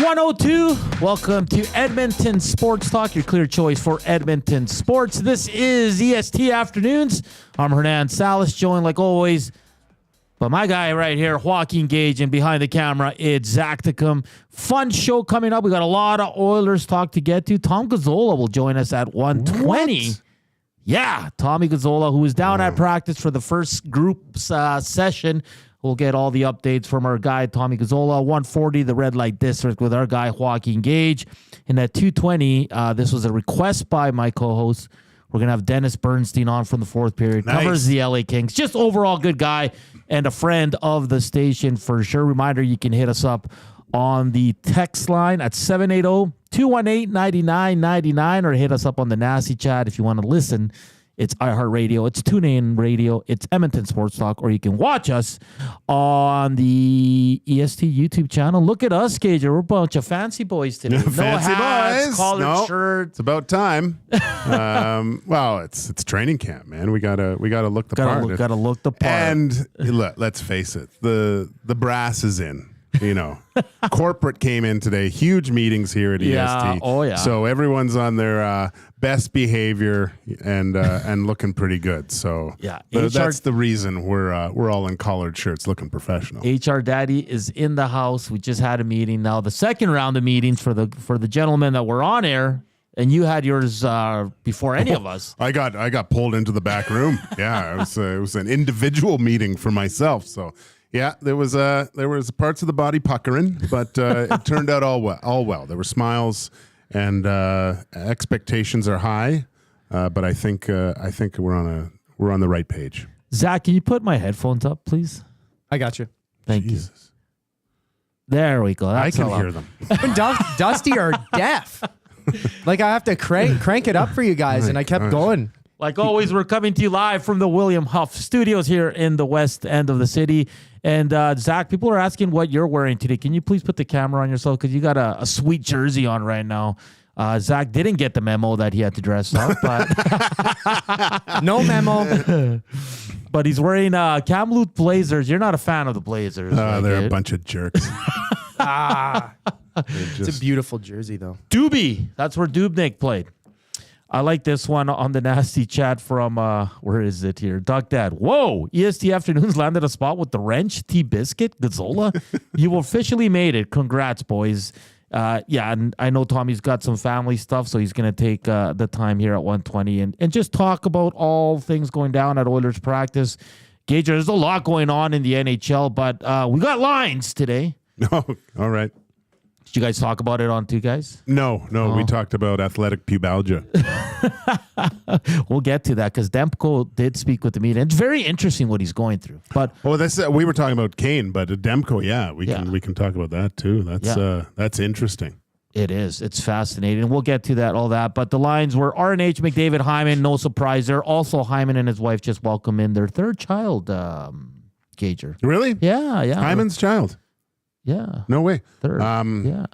102. Welcome to Edmonton Sports Talk, your clear choice for Edmonton sports. This is EST Afternoons. I'm Hernan Salas, joined like always by my guy right here, Joaquin Gage, and behind the camera, it's Zachticum. Fun show coming up. We got a lot of Oilers talk to get to. Tom Gazzola will join us at 1:20. What? Yeah, Tommy Gazzola, who was down at practice for the first group session. We'll get all the updates from our guy, Tommy Gazzola. 1:40, the Red Light District with our guy, Joaquin Gage. And at 2:20, this was a request by my co-host. We're going to have Dennis Bernstein on from the fourth period. Nice. Covers the LA Kings. Just overall good guy and a friend of the station for sure. Reminder, you can hit us up on the text line at 780-218-9999 or hit us up on the Nasty Chat if you want to listen. It's iHeartRadio, it's TuneIn Radio, it's Edmonton Sports Talk, or you can watch us on the EST YouTube channel. Look at us, Gage. We're a bunch of fancy boys today. Fancy hats, boys. Collared shirts. It's about time. Well, it's training camp, man. We gotta look the part. Gotta look the part. And let's face it, the brass is in. You know, corporate came in today. Huge meetings here at EST. Oh yeah. So everyone's on their best behavior and looking pretty good. So yeah, that's the reason we're all in collared shirts, looking professional. HR Daddy is in the house. We just had a meeting. Now the second round of meetings for the gentlemen that were on air. And you had yours before any of us. I got pulled into the back room. Yeah, it was an individual meeting for myself. So. Yeah, there was parts of the body puckering, but it turned out all well. There were smiles, and expectations are high, but I think we're on the right page. Zach, can you put my headphones up, please? I got you. Thank you. There we go. That's I can hear them. Dusty are deaf. Like I have to crank it up for you guys, and I kept going. Like always, we're coming to you live from the William Huff Studios here in the west end of the city. And Zach, people are asking what you're wearing today. Can you please put the camera on yourself? Because you got a sweet jersey on right now. Zach didn't get the memo that he had to dress up. But no memo. But he's wearing Kamloops Blazers. You're not a fan of the Blazers. They're a bunch of jerks. It's a beautiful jersey, though. Doobie. That's where Dubnik played. I like this one on the Nasty Chat from, where is it here? Duck Dad. Whoa! EST Afternoons landed a spot with the wrench, T-Biscuit, Gazzola. You officially made it. Congrats, boys. Yeah, and I know Tommy's got some family stuff, so he's going to take the time here at 1:20 and just talk about all things going down at Oilers practice. Gage, there's a lot going on in the NHL, but we got lines today. No, all right. Did you guys talk about it on Two Guys? No. We talked about athletic pubalgia. We'll get to that because Demko did speak with the media. It's very interesting what he's going through. But we were talking about Kane, but Demko, we can talk about that too. That's interesting. It is. It's fascinating. We'll get to that, all that. But the lines were RNH, McDavid, Hyman. No surprise there. Also, Hyman and his wife just welcomed in their third child, Gager. Really? Yeah. Hyman's child. Yeah. No way. Third. Yeah.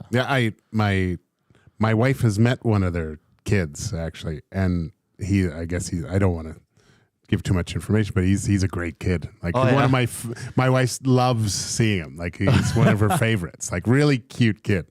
My wife has met one of their kids actually, and I don't want to give too much information, but he's a great kid. Like one of my wife loves seeing him. Like he's one of her favorites. Like really cute kid.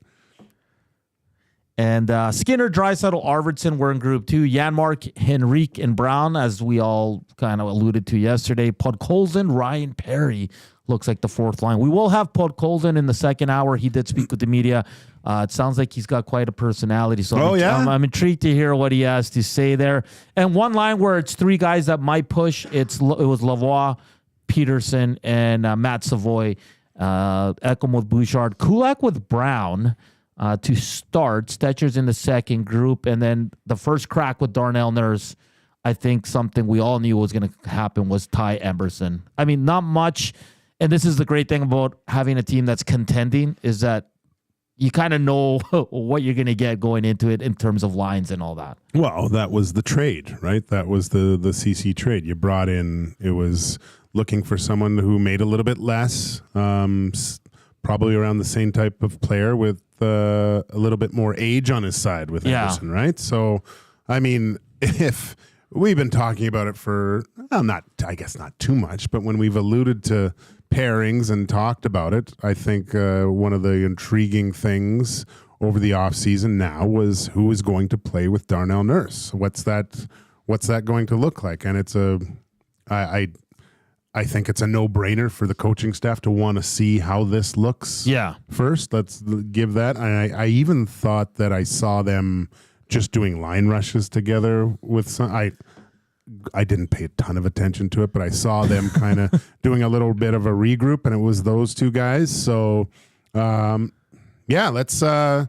And Skinner, Draisaitl, Arvidsson were in Group 2. Janmark, Henrique, and Brown, as we all kind of alluded to yesterday. Podkolzin, Ryan Perry looks like the fourth line. We will have Podkolzin in the second hour. He did speak with the media. It sounds like he's got quite a personality. So I'm intrigued to hear what he has to say there. And one line where it's three guys that might push. It was Lavoie, Peterson, and Matt Savoy. Ekholm with Bouchard. Kulak with Brown. To start, Stetcher's in the second group, and then the first crack with Darnell Nurse. I think something we all knew was going to happen was Ty Emberson. I mean, not much, and this is the great thing about having a team that's contending is that you kind of know what you're going to get going into it in terms of lines and all that. Well, that was the trade, right? That was the CC trade. You brought in, it was looking for someone who made a little bit less, probably around the same type of player with a little bit more age on his side with Anderson, right? So, I mean, if we've been talking about it for, I guess not too much, but when we've alluded to pairings and talked about it, I think one of the intriguing things over the offseason now was who is going to play with Darnell Nurse. What's that going to look like? And I think it's a no-brainer for the coaching staff to want to see how this looks. Yeah. First, let's give that. I even thought that I saw them just doing line rushes together with some. I didn't pay a ton of attention to it, but I saw them kind of doing a little bit of a regroup, and it was those two guys. So, let's. I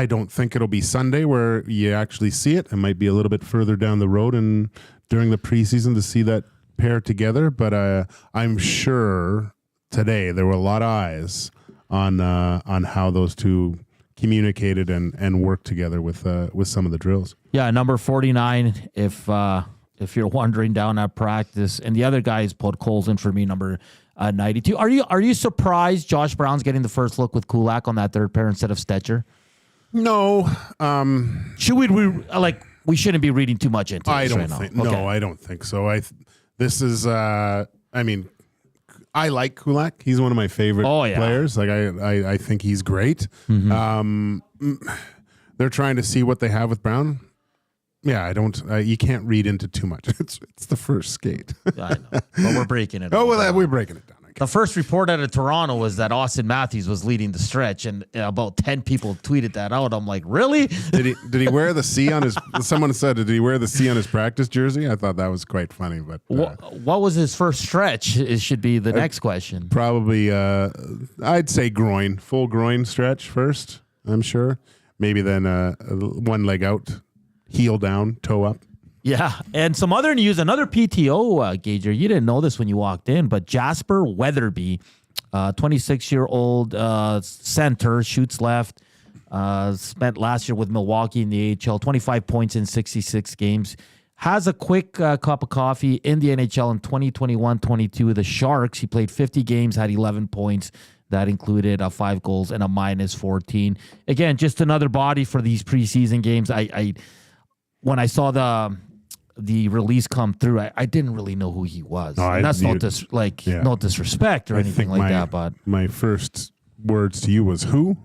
don't think it'll be Sunday where you actually see it. It might be a little bit further down the road and during the preseason to see that pair together. But I'm sure today there were a lot of eyes on how those two communicated and worked together with some of the drills. Yeah, number 49, if you're wondering, down at practice. And the other guy is Podkolzin for me, number 92. Are you surprised Josh Brown's getting the first look with Kulak on that third pair instead of Stetcher? No. Should we shouldn't be reading too much into this right now? No, I don't think so. This is I like Kulak. He's one of my favorite players. Like I think he's great. Mm-hmm. They're trying to see what they have with Brown. Yeah, I don't. You can't read into too much. It's the first skate. I know, but we're breaking it. We're breaking it down. The first report out of Toronto was that Austin Matthews was leading the stretch, and about 10 people tweeted that out. I'm like, really? Did he wear the C on his? Someone said, did he wear the C on his practice jersey? I thought that was quite funny. But what was his first stretch? It should be the next question. Probably, I'd say full groin stretch first. I'm sure. Maybe then one leg out, heel down, toe up. Yeah, and some other news, another PTO, Gager, you didn't know this when you walked in, but Jasper Weatherby, 26-year-old center, shoots left, spent last year with Milwaukee in the AHL, 25 points in 66 games, has a quick cup of coffee in the NHL in 2021-22 with the Sharks. He played 50 games, had 11 points. That included 5 goals and a -14. Again, just another body for these preseason games. When I saw the release come through, I didn't really know who he was. That's no disrespect or anything like that. But my first words to you was who?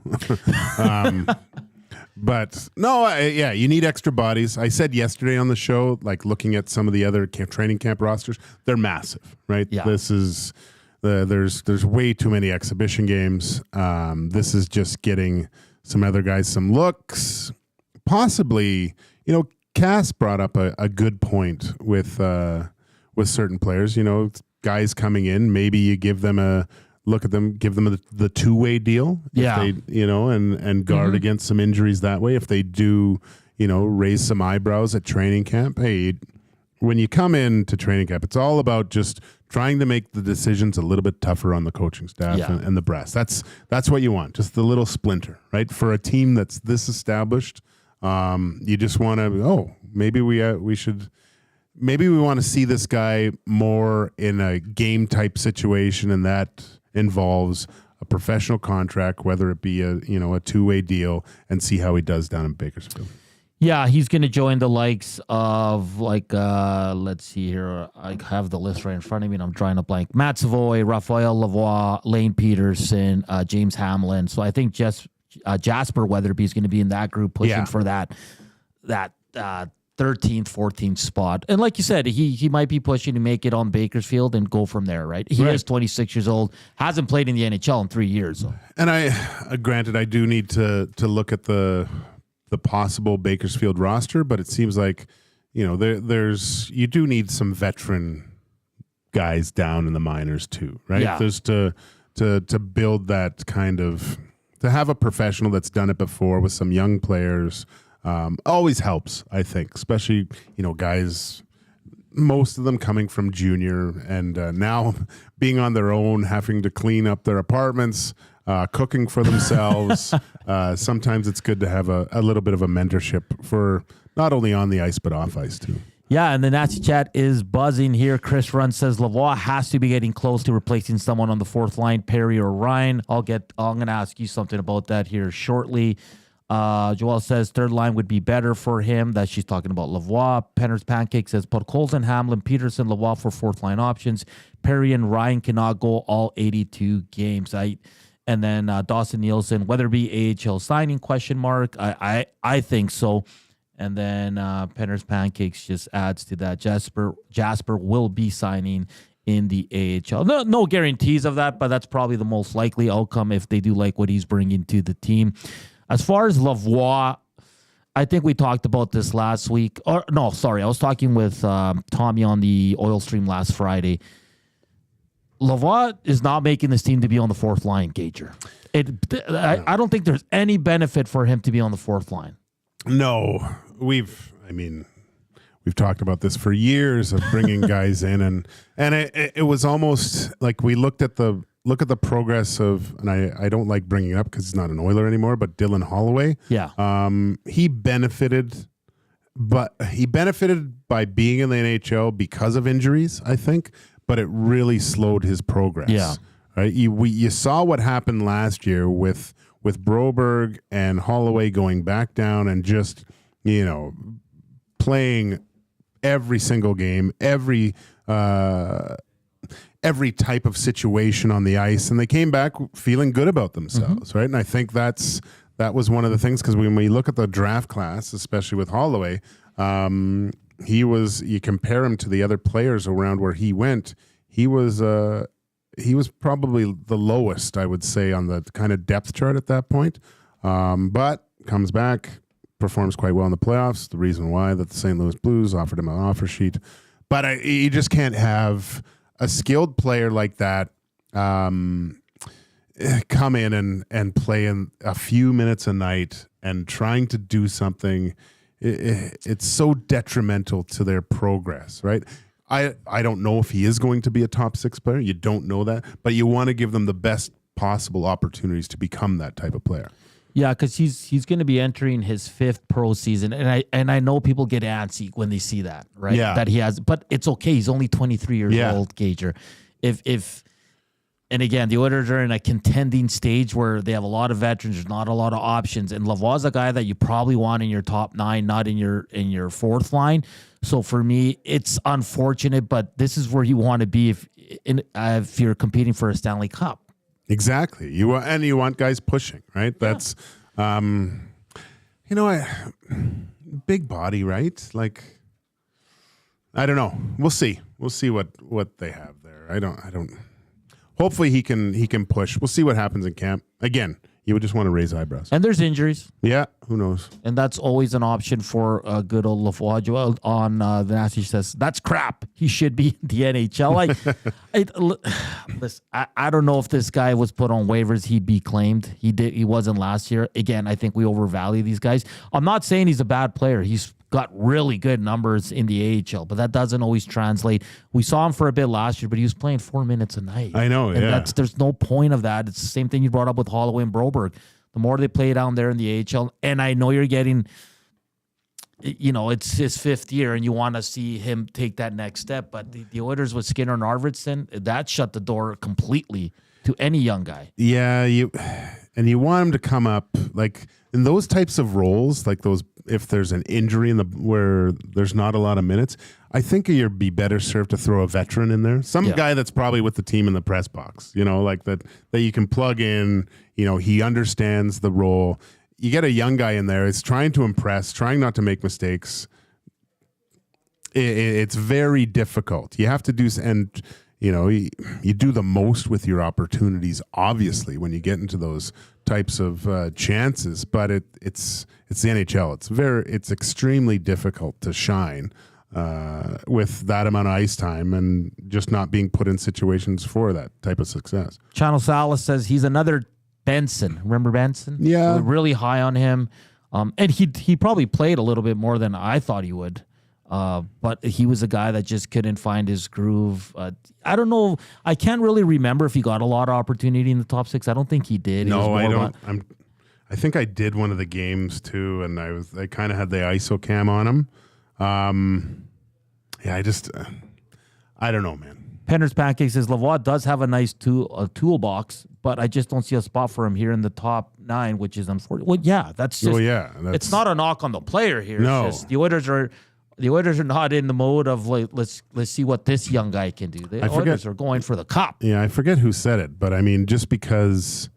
But no, you need extra bodies. I said yesterday on the show, like looking at some of the other training camp rosters, they're massive, right? Yeah. This is there's way too many exhibition games. This is just getting some other guys some looks, possibly. Cass brought up a good point with certain players. Guys coming in, maybe you give them a look at them, give them the two-way deal. Yeah. If they, and guard against some injuries that way. If they do, raise some eyebrows at training camp. Hey, when you come into training camp, it's all about just trying to make the decisions a little bit tougher on the coaching staff and the brass. That's what you want. Just the little splinter, right? For a team that's this established. You just want to, maybe we want to see this guy more in a game type situation, and that involves a professional contract, whether it be a two-way deal, and see how he does down in Bakersfield. Yeah, he's going to join the likes of let's see here. I have the list right in front of me, and I'm drawing a blank. Matt Savoy, Raphael Lavoie, Lane Peterson, James Hamlin. So I think Jasper Weatherby is going to be in that group pushing for that 13th, 14th spot. And like you said, he might be pushing to make it on Bakersfield and go from there, right? He is 26 years old, hasn't played in the NHL in 3 years. So. And granted, I do need to look at the possible Bakersfield roster, but it seems like, you do need some veteran guys down in the minors too, right? Yeah. There's to build that kind of, to have a professional that's done it before with some young players always helps, I think, especially, guys, most of them coming from junior and now being on their own, having to clean up their apartments, cooking for themselves. Sometimes it's good to have a little bit of a mentorship for not only on the ice, but off ice too. Yeah, and the Nazi chat is buzzing here. Chris Run says Lavoie has to be getting close to replacing someone on the fourth line, Perry or Ryan. I'm going to ask you something about that here shortly. Joelle says third line would be better for him. That she's talking about Lavoie. Penner's Pancake says Podkolzin, Hamlin, Peterson, Lavoie for fourth line options. Perry and Ryan cannot go all 82 games. And then Dawson Nielsen, Weatherby AHL signing ? I think so. And then Penner's Pancakes just adds to that. Jasper will be signing in the AHL. No guarantees of that, but that's probably the most likely outcome if they do like what he's bringing to the team. As far as Lavoie, I think we talked about this last week. I was talking with Tommy on the Oil Stream last Friday. Lavoie is not making this team to be on the fourth line, Gager. I don't think there's any benefit for him to be on the fourth line. No, we've talked about this for years of bringing guys in, and it was almost like we look at the progress of, and I don't like bringing it up because he's not an Oiler anymore, but Dylan Holloway. Yeah. He benefited by being in the NHL because of injuries, I think, but it really slowed his progress. Yeah. Right. You saw what happened last year with Broberg and Holloway going back down and just, playing every single game, every type of situation on the ice, and they came back feeling good about themselves, right? And I think that was one of the things, because when we look at the draft class, especially with Holloway, you compare him to the other players around where he went, he was probably the lowest, I would say, on the kind of depth chart at that point, but comes back, performs quite well in the playoffs. The reason why that the St. Louis Blues offered him an offer sheet, but you just can't have a skilled player like that come in and play in a few minutes a night and trying to do something. It's so detrimental to their progress, right? I don't know if he is going to be a top six player. You don't know that, but you want to give them the best possible opportunities to become that type of player. Yeah, because he's going to be entering his fifth pro season, and I know people get antsy when they see that, right? Yeah. That he has, but it's okay. He's only 23 years old, Gager. And again, the Oilers are in a contending stage where they have a lot of veterans. There's not a lot of options, and Lavoie's a guy that you probably want in your top nine, not in your fourth line. So for me, it's unfortunate, but this is where you want to be if you're competing for a Stanley Cup. Exactly. You want guys pushing, right? That's, big body, right? Like, I don't know. We'll see. We'll see what they have there. I don't. Hopefully he can push. We'll see what happens in camp. Again, you would just want to raise eyebrows. And there's injuries. Yeah, who knows? And that's always an option for good old Lavoie. On the Nasty says, that's crap. He should be in the NHL. Listen, I don't know if this guy was put on waivers, he'd be claimed. He wasn't last year. Again, I think we overvalue these guys. I'm not saying he's a bad player. He's got really good numbers in the AHL, but that doesn't always translate. We saw him for a bit last year, but he was playing 4 minutes a night. I know, and there's no point of that. It's the same thing you brought up with Holloway and Broberg. The more they play down there in the AHL, and I know you're getting, it's his fifth year, and you want to see him take that next step, but the Oilers with Skinner and Arvidsson, that shut the door completely to any young guy. Yeah, you want him to come up, like, in those types of roles, like those, if there's an injury where there's not a lot of minutes, I think you'd be better served to throw a veteran in there. Some guy that's probably with the team in the press box, like that you can plug in, he understands the role. You get a young guy in there, is trying to impress, trying not to make mistakes. It's very difficult. You have to do, and you do the most with your opportunities, obviously, when you get into those types of chances, but it's the NHL. It's extremely difficult to shine with that amount of ice time and just not being put in situations for that type of success. Channel Salas says he's another Benson. Remember Benson? Yeah. We're really high on him. And he probably played a little bit more than I thought he would. But he was a guy that just couldn't find his groove. I don't know. I can't really remember if he got a lot of opportunity in the top six. I don't think he did. No, I don't. I think I did one of the games too, and I kind of had the ISO cam on him. I don't know, man. Penner's Pancake says Lavoie does have a nice toolbox, but I just don't see a spot for him here in the top 9, which is unfortunate. Well, yeah, that's just. It's not a knock on the player here. No, it's just the Oilers are not in the mode of like let's see what this young guy can do. The Oilers are going for the cup. Yeah, I forget who said it, but I mean, just because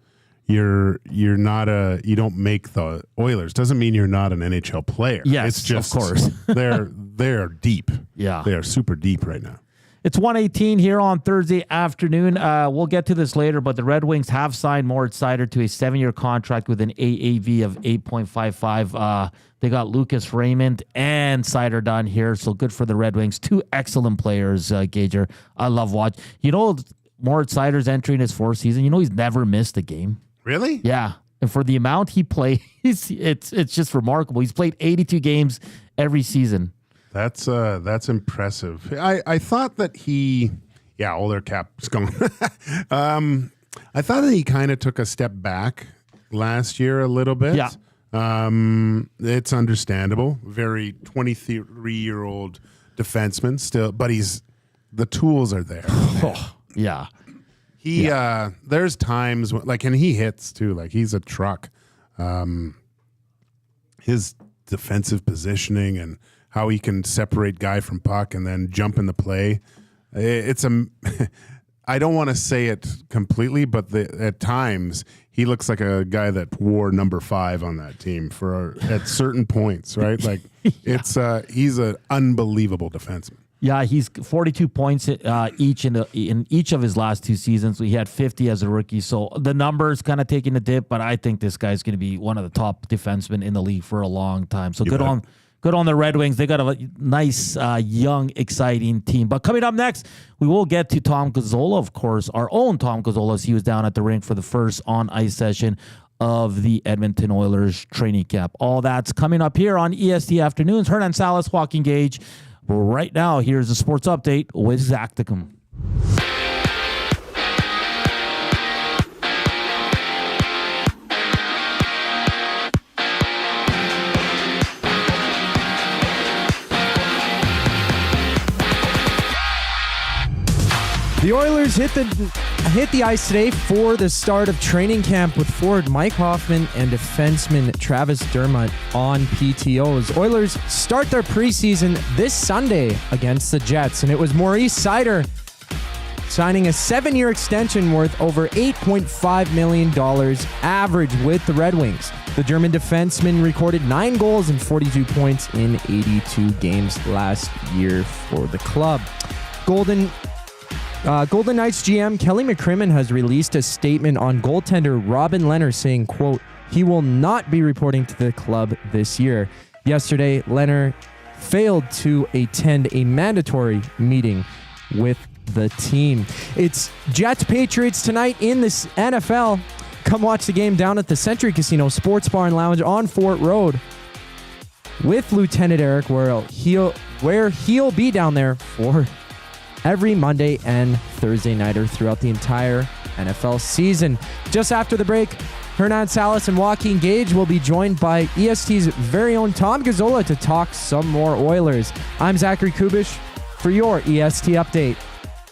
you don't make the Oilers doesn't mean you're not an NHL player. Yes, it's just, of course. they're deep. Yeah, they are super deep right now. It's 1:18 here on Thursday afternoon. We'll get to this later, but the Red Wings have signed Moritz Seider to a 7-year contract with an AAV of 8.55. They got Lucas Raymond and Seider done here, so good for the Red Wings. 2 excellent players, Gager. I love watching. Moritz Seider's entering his 4th season. He's never missed a game. Really? Yeah. And for the amount he plays, it's just remarkable. He's played 82 games every season. That's impressive. I thought that their cap's gone. I thought that he kind of took a step back last year a little bit. Yeah. It's understandable. Very 23-year-old defenseman still, but the tools are there. Yeah. There's times and he hits too. Like he's a truck. His defensive positioning and how he can separate guy from puck and then jump in the play. I don't want to say it completely, but at times he looks like a guy that wore number 5 on that team at certain points, right? Like he's an unbelievable defenseman. Yeah, he's 42 points in each of his last 2 seasons. So he had 50 as a rookie. So the numbers kind of taking a dip, but I think this guy's going to be one of the top defensemen in the league for a long time. So good on the Red Wings. They got a nice, young, exciting team. But coming up next, we will get to Tom Gazzola, of course, our own Tom Gazzola, as he was down at the rink for the first on-ice session of the Edmonton Oilers training camp. All that's coming up here on EST Afternoons. Hernan Salas, Joaquin Gage. Right now, here's a sports update with Zachticum. The Oilers hit the ice today for the start of training camp with forward Mike Hoffman and defenseman Travis Dermott on PTOs. Oilers start their preseason this Sunday against the Jets, and it was Moritz Seider signing a 7-year extension worth over $8.5 million average with the Red Wings. The German defenseman recorded 9 goals and 42 points in 82 games last year for the club. Golden Knights GM Kelly McCrimmon has released a statement on goaltender Robin Lehner saying, quote, he will not be reporting to the club this year. Yesterday, Lehner failed to attend a mandatory meeting with the team. It's Jets-Patriots tonight in the NFL. Come watch the game down at the Century Casino Sports Bar and Lounge on Fort Road with Lieutenant Eric, where he'll be down there for every Monday and Thursday nighter throughout the entire NFL season. Just after the break, Hernan Salas and Joaquin Gage will be joined by EST's very own Tom Gazzola to talk some more Oilers. I'm Zachary Kubusch for your EST update.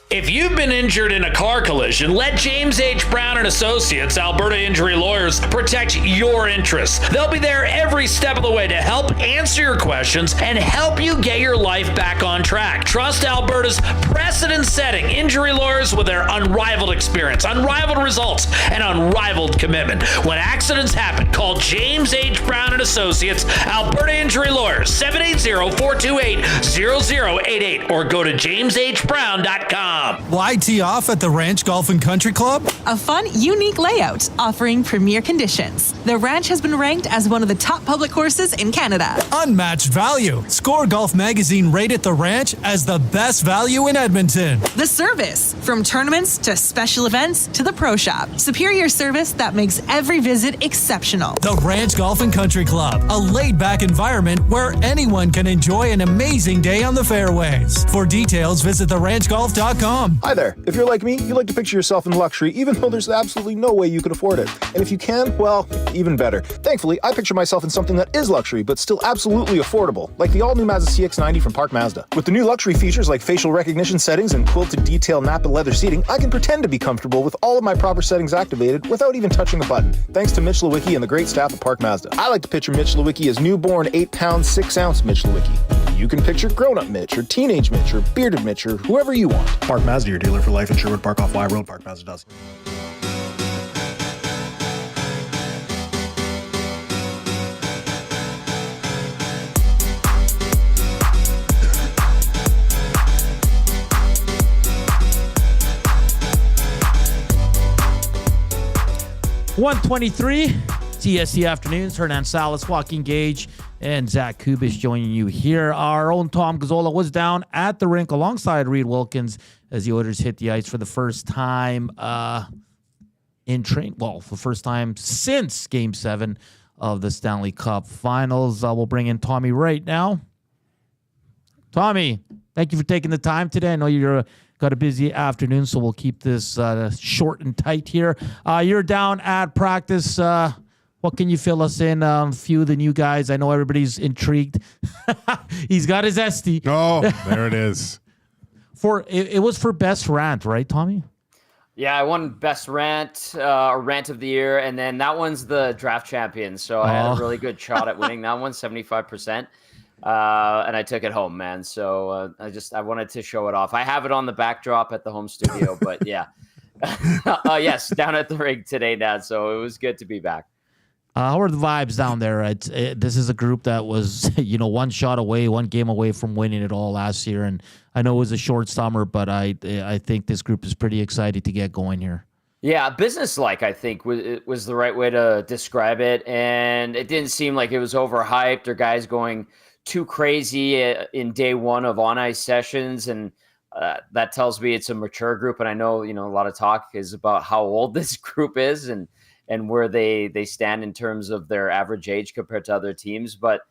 If you've been injured in a car collision, let James H. Brown & Associates, Alberta Injury Lawyers, protect your interests. They'll be there every step of the way to help answer your questions and help you get your life back on track. Trust Alberta's precedent-setting injury lawyers with their unrivaled experience, unrivaled results, and unrivaled commitment. When accidents happen, call James H. Brown & Associates, Alberta Injury Lawyers, 780-428-0088, or go to jameshbrown.com. Why tee off at the Ranch Golf and Country Club? A fun, unique layout offering premier conditions. The ranch has been ranked as one of the top public courses in Canada. Unmatched value. Score Golf Magazine rated the ranch as the best value in Edmonton. The service, from tournaments to special events to the pro shop. Superior service that makes every visit exceptional. The Ranch Golf and Country Club, a laid-back environment where anyone can enjoy an amazing day on the fairways. For details, visit theranchgolf.com. Podkolzin.com. Hi there. If you're like me, you like to picture yourself in luxury, even though there's absolutely no way you could afford it. And if you can, well, even better. Thankfully, I picture myself in something that is luxury, but still absolutely affordable, like the all-new Mazda CX-90 from Park Mazda. With the new luxury features like facial recognition settings and quilted detail Napa leather seating, I can pretend to be comfortable with all of my proper settings activated without even touching a button, thanks to Mitch Lewicki and the great staff at Park Mazda. I like to picture Mitch Lewicki as newborn 8-pound, 6-ounce Mitch Lewicki. You can picture grown-up Mitch, or teenage Mitch, or bearded Mitch, or whoever you want. Park Mazda, your dealer for life in Sherwood Park off Y Road. Park Mazda does. .123 TSC Afternoons. Hernan Salas, Joaquin Gage, and Zach Kubusch joining you here. Our own Tom Gazzola was down at the rink alongside Reed Wilkins as the Oilers hit the ice for the first time in train. Well, for the first time since Game 7 of the Stanley Cup Finals. We'll bring in Tommy right now. Tommy, thank you for taking the time today. I know you're got a busy afternoon, so we'll keep this short and tight here. You're down at practice. What can you fill us in on a few of the new guys? I know everybody's intrigued. He's got his EST. Oh, there it is. It was for best rant, right, Tommy? Yeah, I won best rant or rant of the year, and then that one's the draft champion. So I had a really good shot at winning that one, 75%. And I took it home, man. So I wanted to show it off. I have it on the backdrop at the home studio, but yeah. Yes, down at the rig today, Dad. So it was good to be back. How are the vibes down there? This is a group that was, one shot away, one game away from winning it all last year. And I know it was a short summer, but I think this group is pretty excited to get going here. Yeah, business-like, I think, was the right way to describe it. And it didn't seem like it was overhyped or guys going too crazy in day one of on-ice sessions. And that tells me it's a mature group. And I know, a lot of talk is about how old this group is and where they stand in terms of their average age compared to other teams. But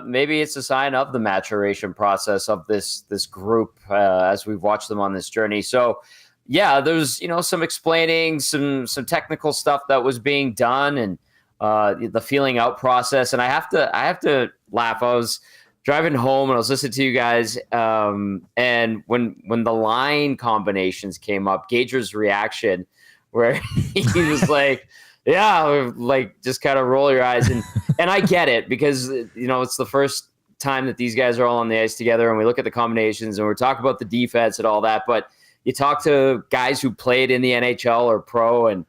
maybe it's a sign of the maturation process of this group as we've watched them on this journey. So, yeah, there's, some explaining, some technical stuff that was being done and the feeling out process. And I have to laugh. I was driving home and I was listening to you guys. And when the line combinations came up, Gager's reaction, where he was like, yeah, like just kind of roll your eyes. And I get it because, it's the first time that these guys are all on the ice together and we look at the combinations and we're talking about the defense and all that. But you talk to guys who played in the NHL or pro and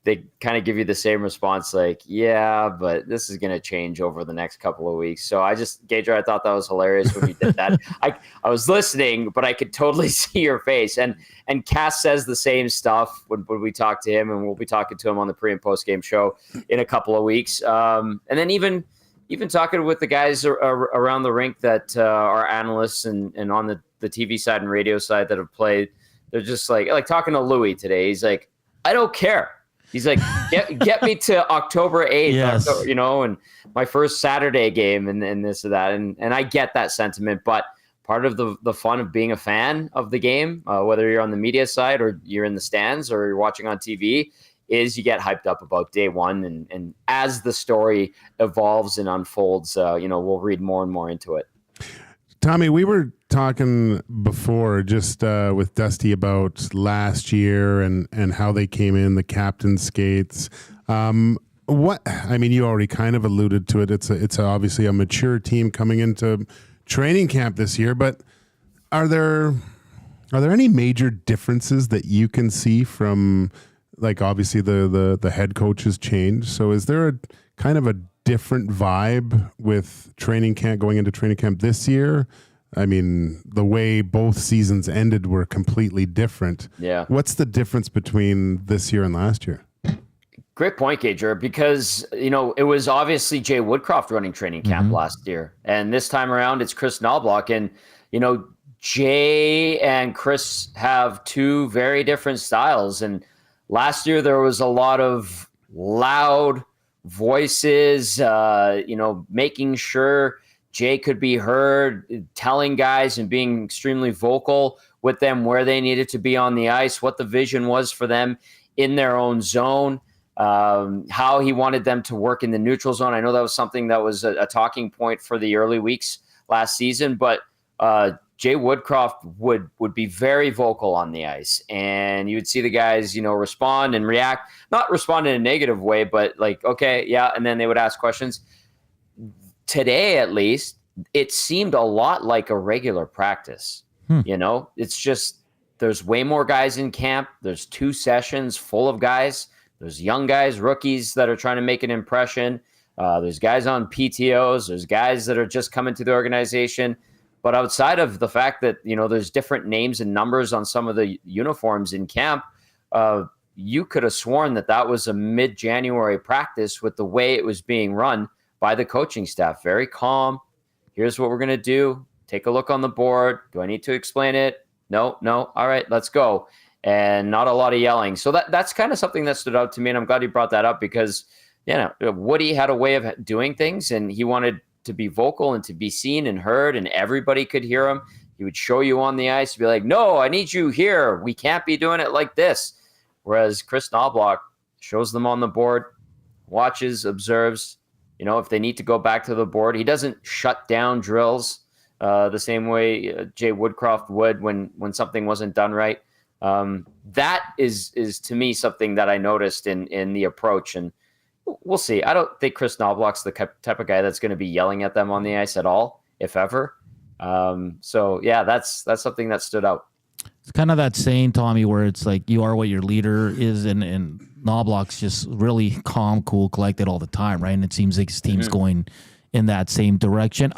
they kind of give you the same response, like, yeah, but this is going to change over the next couple of weeks. So Gager, I thought that was hilarious when you did that. I was listening, but I could totally see your face. And Cass says the same stuff when we talk to him, and we'll be talking to him on the pre and post game show in a couple of weeks. And then even talking with the guys around the rink that are analysts and on the TV side and radio side that have played. They're just like talking to Louis today. He's like, I don't care. He's like, get me to October 8th, yes. And my first Saturday game and this or that. And I get that sentiment, but part of the fun of being a fan of the game, whether you're on the media side or you're in the stands or you're watching on TV, is you get hyped up about day one. And as the story evolves and unfolds, we'll read more and more into it. Tommy, we were talking before just with Dusty about last year and how they came in, the captain skates. You already kind of alluded to it. It's obviously a mature team coming into training camp this year, but are there any major differences that you can see from, like, obviously the head coach's change? So is there a kind of a different vibe with training camp going into training camp this year? I mean, the way both seasons ended were completely different. Yeah. What's the difference between this year and last year? Great point, Gager, because, it was obviously Jay Woodcroft running training camp last year. And this time around, it's Chris Knobloch. And, Jay and Chris have two very different styles. And last year, there was a lot of loud voices, making sure Jay could be heard telling guys and being extremely vocal with them where they needed to be on the ice, what the vision was for them in their own zone, how he wanted them to work in the neutral zone. I know that was something that was a talking point for the early weeks last season, but Jay Woodcroft would be very vocal on the ice, and you would see the guys, respond and react, not respond in a negative way, but like, okay, yeah. And then they would ask questions. Today, at least, it seemed a lot like a regular practice. It's just, there's way more guys in camp. There's 2 sessions full of guys. There's young guys, rookies that are trying to make an impression. There's guys on PTOs. There's guys that are just coming to the organization. But outside of the fact that, there's different names and numbers on some of the uniforms in camp, you could have sworn that was a mid-January practice with the way it was being run by the coaching staff. Very calm. Here's what we're going to do. Take a look on the board. Do I need to explain it? No. All right, let's go. And not a lot of yelling. So that's kind of something that stood out to me, and I'm glad you brought that up because, Woody had a way of doing things, and he wanted to be vocal and to be seen and heard, and everybody could hear him. He would show you on the ice, be like, no, I need you here. We can't be doing it like this. Whereas Chris Knobloch shows them on the board, watches, observes. If they need to go back to the board, he doesn't shut down drills the same way Jay Woodcroft would when something wasn't done right. That is to me something that I noticed in the approach, and we'll see. I don't think Chris Knobloch's the type of guy that's going to be yelling at them on the ice at all, if ever. So yeah, that's something that stood out. It's kind of that saying, Tommy, where it's like you are what your leader is, and Knobloch's just really calm, cool, collected all the time, right? And it seems like his team's going in that same direction.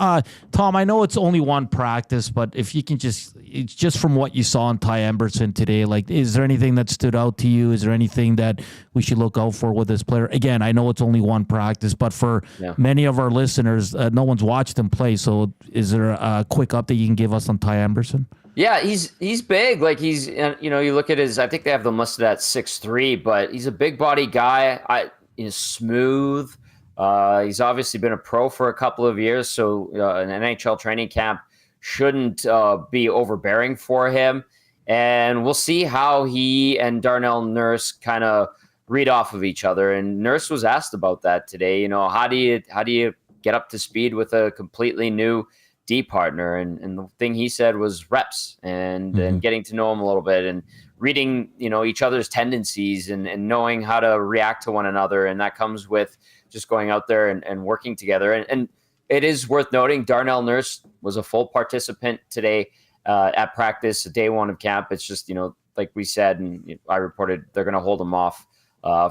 Tom, I know it's only one practice, but if you can it's just from what you saw in Ty Emberson today, like, is there anything that stood out to you? Is there anything that we should look out for with this player? Again, I know it's only one practice, but for many of our listeners, no one's watched him play. So is there a quick update you can give us on Ty Emberson? Yeah, he's big. Like he's, you look at his, I think they have them listed at 6'3", but he's a big body guy. He's smooth. He's obviously been a pro for a couple of years, so an NHL training camp shouldn't be overbearing for him. And we'll see how he and Darnell Nurse kind of read off of each other. And Nurse was asked about that today. How do you get up to speed with a completely new D partner? And the thing he said was reps and getting to know him a little bit and reading, each other's tendencies and knowing how to react to one another. And that comes with just going out there and working together. And it is worth noting, Darnell Nurse was a full participant today at practice, day one of camp. It's just, like we said, and I reported, they're going to hold him off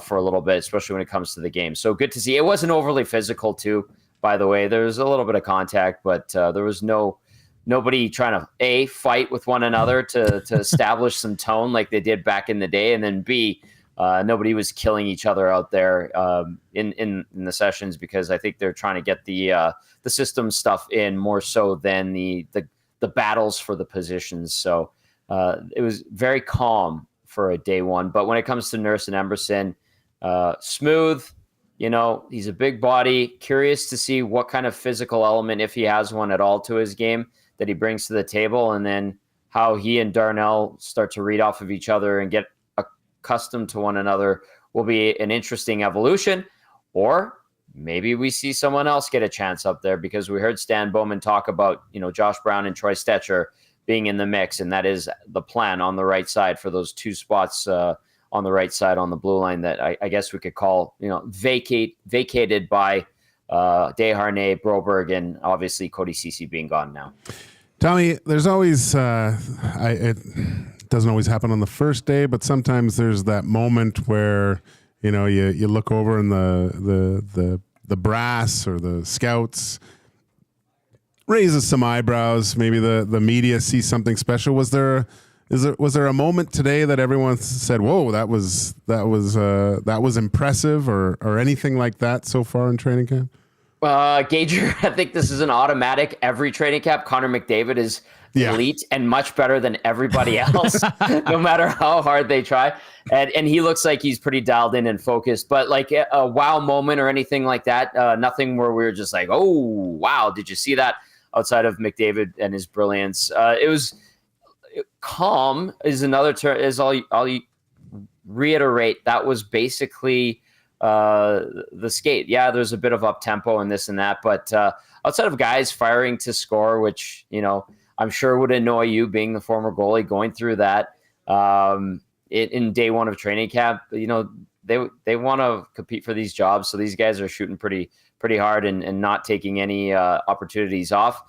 for a little bit, especially when it comes to the game. So good to see. It wasn't overly physical too, by the way. There was a little bit of contact, but there was nobody trying to fight with one another to establish some tone like they did back in the day, and then B, nobody was killing each other out there in the sessions, because I think they're trying to get the system stuff in more so than the battles for the positions. So it was very calm for a day one. But when it comes to Nurse and Emberson, smooth. He's a big body. Curious to see what kind of physical element, if he has one at all, to his game that he brings to the table, and then how he and Darnell start to read off of each other and get accustomed to one another will be an interesting evolution. Or maybe we see someone else get a chance up there, because we heard Stan Bowman talk about, Josh Brown and Troy Stetcher being in the mix, and that is the plan on the right side for those 2 spots on the right side on the blue line that I guess we could call, vacated by Desharnais, Broberg, and obviously Cody Ceci being gone now. Tommy, there's always it doesn't always happen on the first day, but sometimes there's that moment where you look over and the brass or the scouts raises some eyebrows. Maybe the media sees something special. Was there a moment today that everyone said, "Whoa, that was impressive," or anything like that so far in training camp? Gager, I think this is an automatic every training camp. Connor McDavid is elite and much better than everybody else, no matter how hard they try. And he looks like he's pretty dialed in and focused. But like a wow moment or anything like that, nothing where we were just like, oh, wow, did you see that? Outside of McDavid and his brilliance. It was calm is another term. Is I'll reiterate, that was basically the skate. Yeah, there's a bit of up tempo and this and that, but outside of guys firing to score, which, you know, I'm sure would annoy you being the former goalie going through that in day one of training camp, you know, they want to compete for these jobs. So these guys are shooting pretty hard and not taking any opportunities off.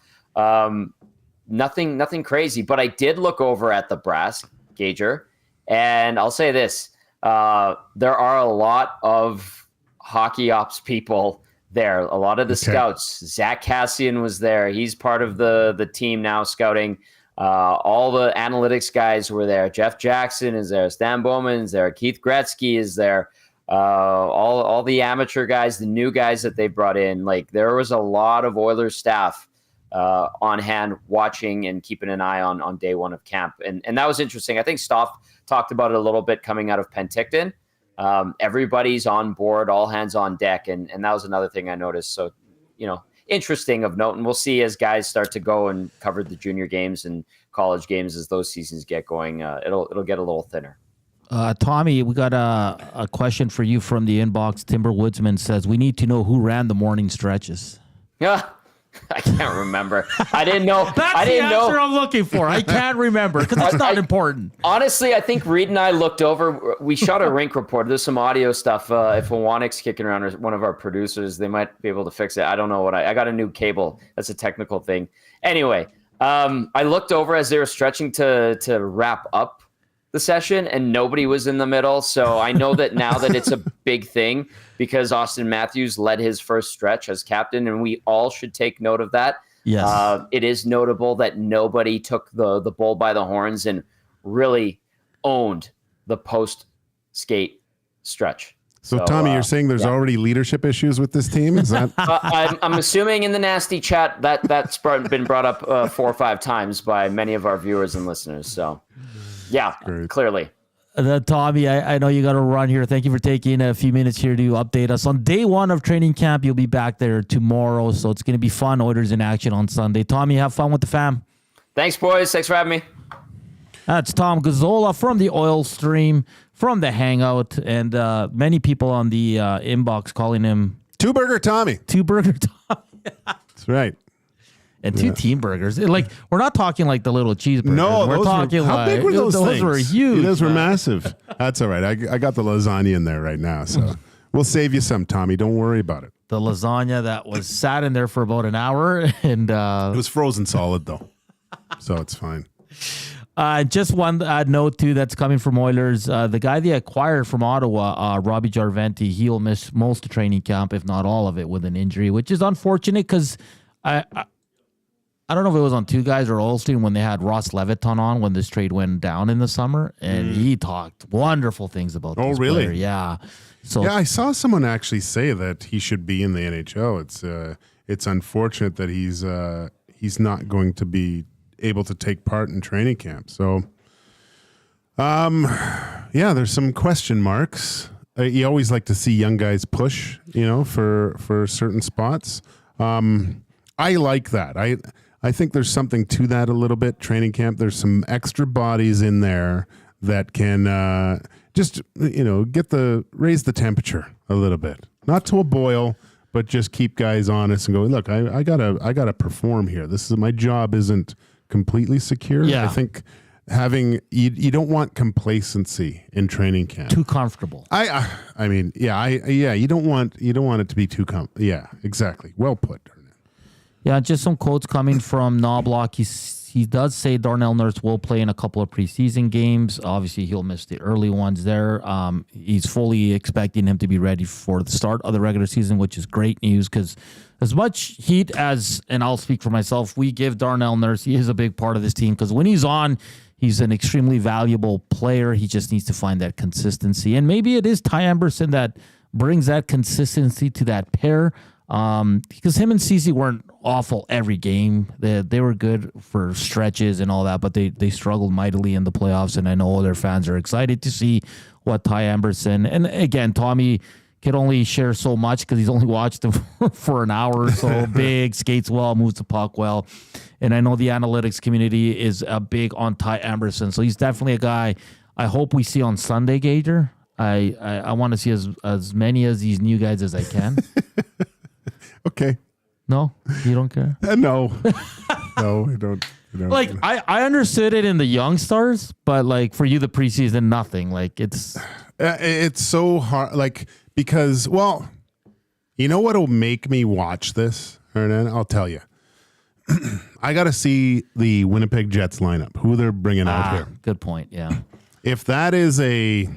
Nothing crazy, but I did look over at the brass, Gager, and I'll say this. There are a lot of hockey ops people there. A lot of the scouts. Zach Cassian was there. He's part of the team now scouting. All the analytics guys were there. Jeff Jackson is there. Stan Bowman's there. Keith Gretzky is there. All the amateur guys, the new guys that they brought in. Like, there was a lot of Oilers staff on hand watching and keeping an eye on day one of camp. And that was interesting. I think Stoff talked about it a little bit coming out of Penticton. Everybody's on board, all hands on deck. And that was another thing I noticed. So, you know, interesting of note. And we'll see as guys start to go and cover the junior games and college games as those seasons get going. It'll get a little thinner. Tommy, we got a question for you from the inbox. Timber Woodsman says, we need to know who ran the morning stretches. Yeah. I can't remember. I didn't know. That's the answer I'm looking for. I can't remember because it's not important. Honestly, I think Reed and I looked over. We shot a rink report. There's some audio stuff. If Iwanik's kicking around, or one of our producers, they might be able to fix it. I don't know what I got a new cable. That's a technical thing. Anyway, I looked over as they were stretching to wrap up the session, and nobody was in the middle. So I know that now that it's a big thing because Austin Matthews led his first stretch as captain, and we all should take note of that. Yes. It is notable that nobody took the bull by the horns and really owned the post-skate stretch. So Tommy, you're saying there's already leadership issues with this team? Is that? I'm assuming in the nasty chat that's been brought up 4 or 5 times by many of our viewers and listeners. So, yeah, clearly. Tommy, I know you got to run here. Thank you for taking a few minutes here to update us. On day one of training camp, you'll be back there tomorrow, so it's going to be fun. Oilers in action on Sunday. Tommy, have fun with the fam. Thanks, boys. Thanks for having me. That's Tom Gazzola from the Oil Stream, from the Hangout, and many people on the inbox calling him Two Burger Tommy. That's right. And 2 team burgers. Like, we're not talking like the little cheeseburgers. No, we're talking how big were those things? Those were huge. Those were massive. That's all right. I got the lasagna in there right now, so we'll save you some, Tommy. Don't worry about it. The lasagna that was sat in there for about an hour, and it was frozen solid though, so it's fine. Just one note too that's coming from Oilers. The guy they acquired from Ottawa, Robbie Jarventi, he'll miss most of training camp, if not all of it, with an injury, which is unfortunate because I don't know if it was on 2 Guys or Olstein when they had Ross Leviton on when this trade went down in the summer, and he talked wonderful things about this really? player. Yeah. So yeah, I saw someone actually say that he should be in the NHL. It's unfortunate that he's not going to be able to take part in training camp. So, yeah, there's some question marks. You always like to see young guys push, for certain spots. I like that. I think there's something to that a little bit. Training camp, there's some extra bodies in there that can just raise the temperature a little bit, not to a boil, but just keep guys honest and go, look, I gotta perform here. My job isn't completely secure. Yeah. I think you don't want complacency in training camp. Too comfortable. You don't want it to be too yeah, exactly. Well put. Yeah, just some quotes coming from Knobloch. He does say Darnell Nurse will play in a couple of preseason games. Obviously, he'll miss the early ones there. He's fully expecting him to be ready for the start of the regular season, which is great news because as much heat as, and I'll speak for myself, we give Darnell Nurse, he is a big part of this team because when he's on, he's an extremely valuable player. He just needs to find that consistency. And maybe it is Ty Emberson that brings that consistency to that pair. Because him and Cece weren't awful every game. They were good for stretches and all that, but they struggled mightily in the playoffs. And I know their fans are excited to see what Ty Emberson, and again, Tommy can only share so much because he's only watched him for an hour or so. Big, skates well, moves the puck well. And I know the analytics community is big on Ty Emberson. So he's definitely a guy I hope we see on Sunday, Gager. I want to see as many of these new guys as I can. Okay. No? You don't care? No. No, I don't. Like, I understood it in the young stars, but like for you, the preseason, nothing. Like it's so hard. Like, because, well, you know what'll make me watch this, Hernan? I'll tell you. I got to see the Winnipeg Jets lineup, who they're bringing out here. Good point. Yeah. If that is a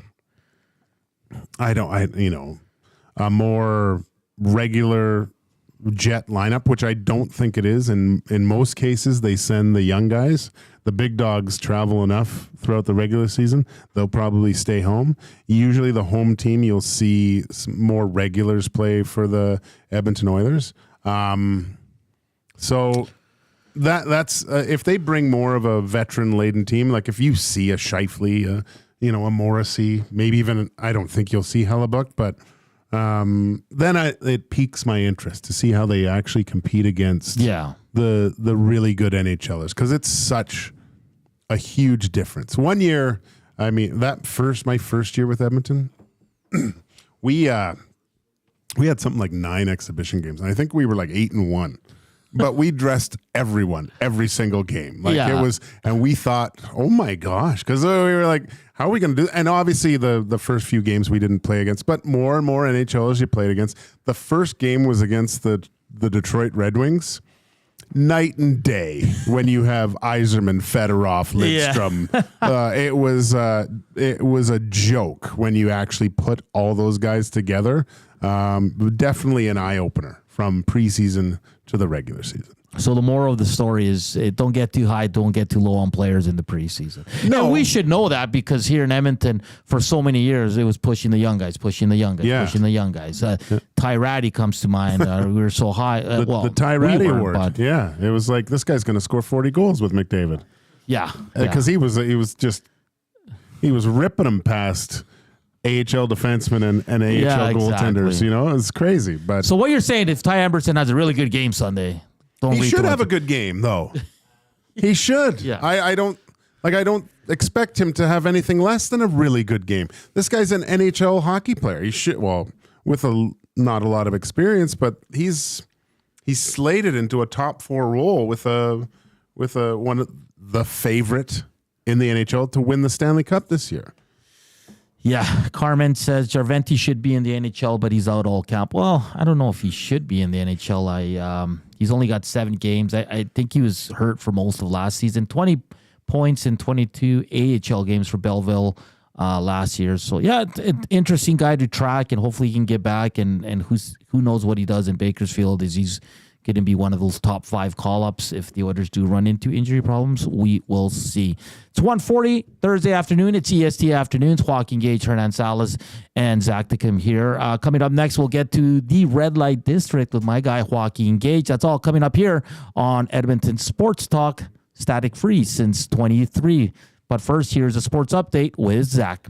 more regular Jet lineup, which I don't think it is. In most cases, they send the young guys. The big dogs travel enough throughout the regular season. They'll probably stay home. Usually the home team, you'll see some more regulars play for the Edmonton Oilers. So that's if they bring more of a veteran-laden team, like if you see a Scheifele, a Morrissey, maybe even, I don't think you'll see Hellebuck, but then it piques my interest to see how they actually compete against the really good NHLers, because it's such a huge difference. One year, I mean, my first year with Edmonton, we had something like 9 exhibition games, and I think we were like 8-1. But we dressed everyone every single game. Like it was, and we thought, oh my gosh, because we were like, how are we going to do? And obviously the first few games we didn't play against, but more and more NHLers you played against. The first game was against the Detroit Red Wings. Night and day when you have Yzerman, Fedorov, Lidstrom. It was a joke when you actually put all those guys together. Definitely an eye opener from preseason to the regular season. So the moral of the story is don't get too high, don't get too low on players in the preseason. No, and we should know that because here in Edmonton for so many years it was pushing the young guys. Ty Ratty comes to mind. We were so high. The Ty Ratty award. Yeah, it was like this guy's going to score 40 goals with McDavid. Yeah, because he was ripping them past AHL defensemen and AHL goaltenders. It's crazy. But so what you're saying, if Ty Emberson has a really good game Sunday, he should have a good game though. He should. Yeah. I don't expect him to have anything less than a really good game. This guy's an NHL hockey player. He should, with not a lot of experience, but he's slated into a top 4 role with one of the favorite in the NHL to win the Stanley Cup this year. Yeah, Carmen says Jarventi should be in the NHL, but he's out all camp. Well, I don't know if he should be in the NHL. He's only got 7 games. I think he was hurt for most of last season. 20 points in 22 AHL games for Belleville last year. So, yeah, interesting guy to track, and hopefully he can get back. And who knows what he does in Bakersfield. Is he's going to be one of those top 5 call-ups if the Oilers do run into injury problems? We will see. It's 1:40 Thursday afternoon. It's EST Afternoons. Joaquin Gage, Hernan Salas, and Zachticum here. Coming up next, we'll get to the Red Light District with my guy, Joaquin Gage. That's all coming up here on Edmonton Sports Talk, static free since 23. But first, here's a sports update with Zach.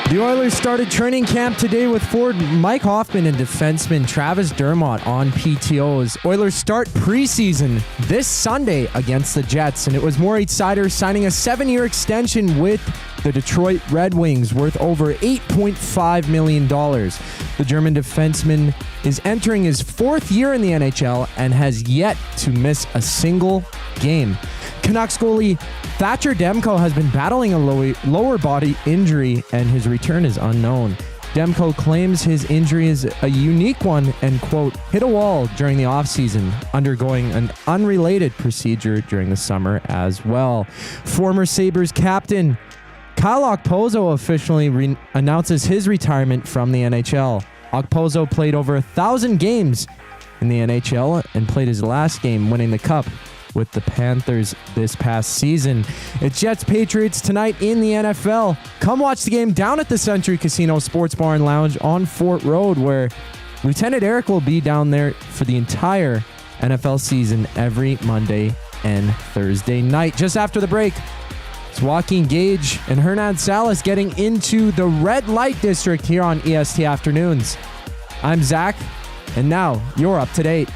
The Oilers started training camp today with forward Mike Hoffman and defenseman Travis Dermott on PTOs. Oilers start preseason this Sunday against the Jets, and it was Moritz Seider signing a 7-year extension with the Detroit Red Wings worth over $8.5 million. The German defenseman is entering his 4th year in the NHL and has yet to miss a single game. Canucks goalie Thatcher Demko has been battling a lower body injury, and his return is unknown. Demko claims his injury is a unique one and, quote, hit a wall during the offseason, undergoing an unrelated procedure during the summer as well. Former Sabres captain Kyle Okposo officially announces his retirement from the NHL. Okposo played over 1,000 games in the NHL and played his last game winning the Cup with the Panthers this past season. It's Jets Patriots tonight in the NFL. Come watch the game down at the Century Casino Sports Bar and Lounge on Fort Road, where Lieutenant Eric will be down there for the entire NFL season every Monday and Thursday night. Just after the break, it's Joaquin Gage and Hernan Salas getting into the red light district here on EST Afternoons. I'm Zach, and now you're up to date.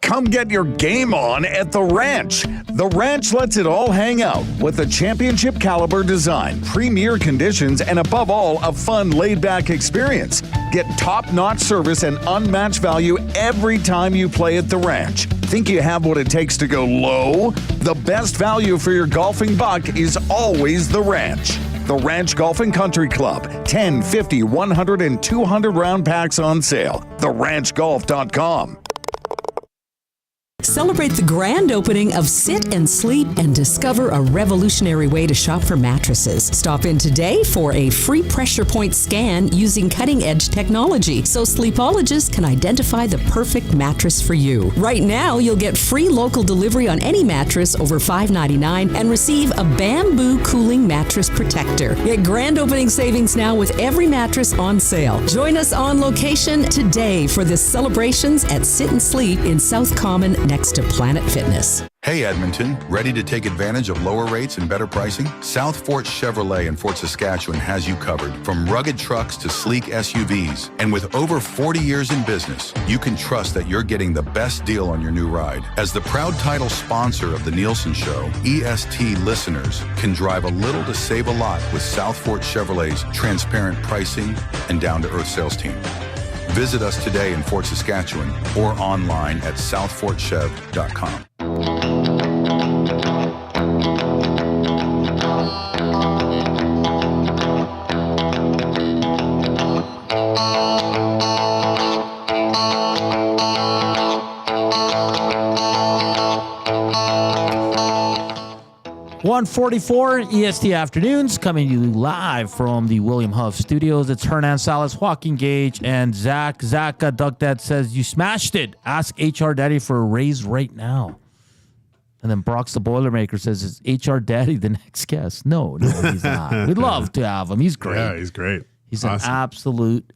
Come get your game on at The Ranch. The Ranch lets it all hang out with a championship caliber design, premier conditions, and above all, a fun laid-back experience. Get top-notch service and unmatched value every time you play at The Ranch. Think you have what it takes to go low? The best value for your golfing buck is always The Ranch. The Ranch Golf and Country Club. 10, 50, 100, and 200 round packs on sale. TheRanchGolf.com. Celebrate the grand opening of Sit and Sleep and discover a revolutionary way to shop for mattresses. Stop in today for a free pressure point scan using cutting-edge technology so sleepologists can identify the perfect mattress for you. Right now, you'll get free local delivery on any mattress over $5.99 and receive a bamboo cooling mattress protector. Get grand opening savings now with every mattress on sale. Join us on location today for the celebrations at Sit and Sleep in South Common next to Planet Fitness. Hey Edmonton, ready to take advantage of lower rates and better pricing? South Fort Chevrolet in Fort Saskatchewan has you covered. From rugged trucks to sleek SUVs. And with over 40 years in business, you can trust that you're getting the best deal on your new ride. As the proud title sponsor of the Nielsen Show, EST listeners can drive a little to save a lot with South Fort Chevrolet's transparent pricing and down-to-earth sales team. Visit us today in Fort Saskatchewan or online at southfortchev.com. 144 EST Afternoons, coming to you live from the William Huff Studios. It's Hernan Salas, Joaquin Gage, and Zach. Zach Duck Dad says, you smashed it. Ask HR Daddy for a raise right now. And then Brock's the Boilermaker says, is HR Daddy the next guest? No, he's not. We'd love to have him. He's great. Yeah, he's great. He's awesome. an absolute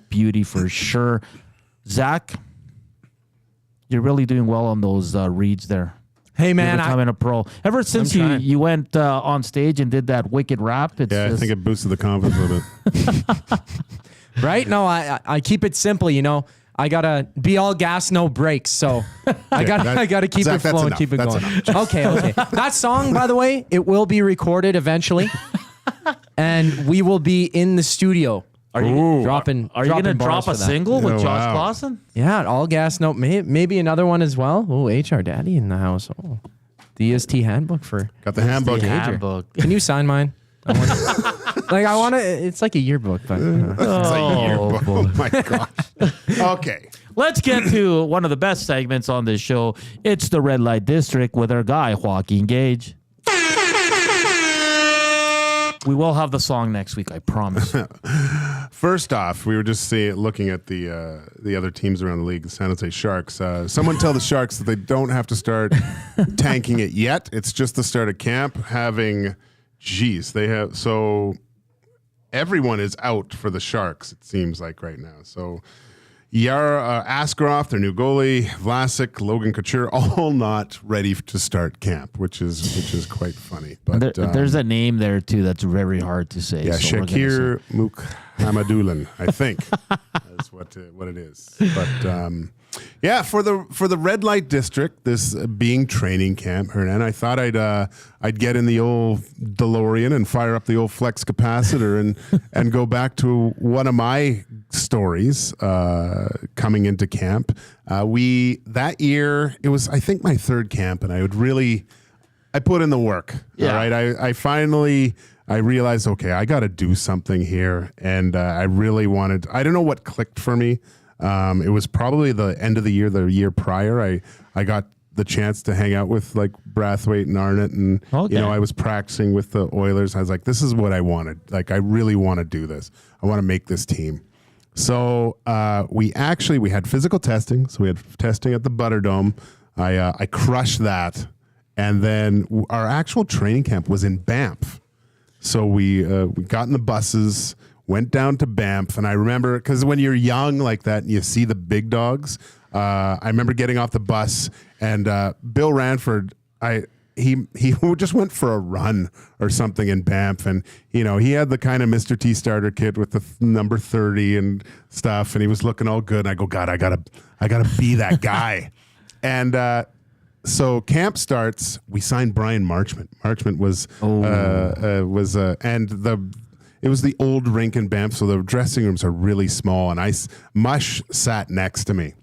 beauty for sure. Zach, you're really doing well on those reads there. Hey, man. Becoming a pro. Ever since you went on stage and did that wicked rap. I think it boosted the confidence a bit. Right? No, I keep it simple, you know. I gotta be all gas, no brakes. So I gotta keep it flowing, keep it going. Okay. That song, by the way, it will be recorded eventually, and we will be in the studio. Are you gonna drop a single with Josh Clausen? Yeah, all gas, no. Maybe another one as well. Oh, HR Daddy in the house. Oh, the EST handbook for got the handbook. Can you sign mine? I want to. It's like a yearbook, but it's a yearbook. Oh my gosh. Okay, let's get to one of the best segments on this show. It's the Red Light District with our guy Joaquin Gage. We will have the song next week, I promise. First off, we were just looking at the other teams around the league, the San Jose Sharks. Someone tell the Sharks that they don't have to start tanking it yet. It's just the start of camp. So everyone is out for the Sharks, it seems like right now. So Askarov, their new goalie, Vlasic, Logan Couture, all not ready to start camp, which is quite funny. But there's a name there too that's very hard to say. Yeah, so Shakir Mukhamadullin, I think that's what it is. But yeah, for the Red Light District, this being training camp, Hernan, I thought I'd get in the old DeLorean and fire up the old flex capacitor and go back to one of my stories coming into camp. That year, it was I think my third camp, and I put in the work. Yeah. All right, I finally realized, okay, I got to do something here, and I really wanted. I don't know what clicked for me. It was probably the end of the year prior. I got the chance to hang out with like Brathwaite and Arnott, and I was practicing with the Oilers. I was like, this is what I wanted. Like, I really want to do this. I want to make this team. So we had physical testing. So we had testing at the Butterdome I crushed that. And then our actual training camp was in Banff. So we got in the buses, went down to Banff. And I remember, because when you're young like that and you see the big dogs, I remember getting off the bus and Bill Ranford, he just went for a run or something in Banff. And, he had the kind of Mr. T starter kit with the number 30 and stuff. And he was looking all good. And I go, God, I gotta be that guy. And, so camp starts. We signed Brian Marchment. Marchment it was the old rink in Banff, so the dressing rooms are really small. And Mush sat next to me.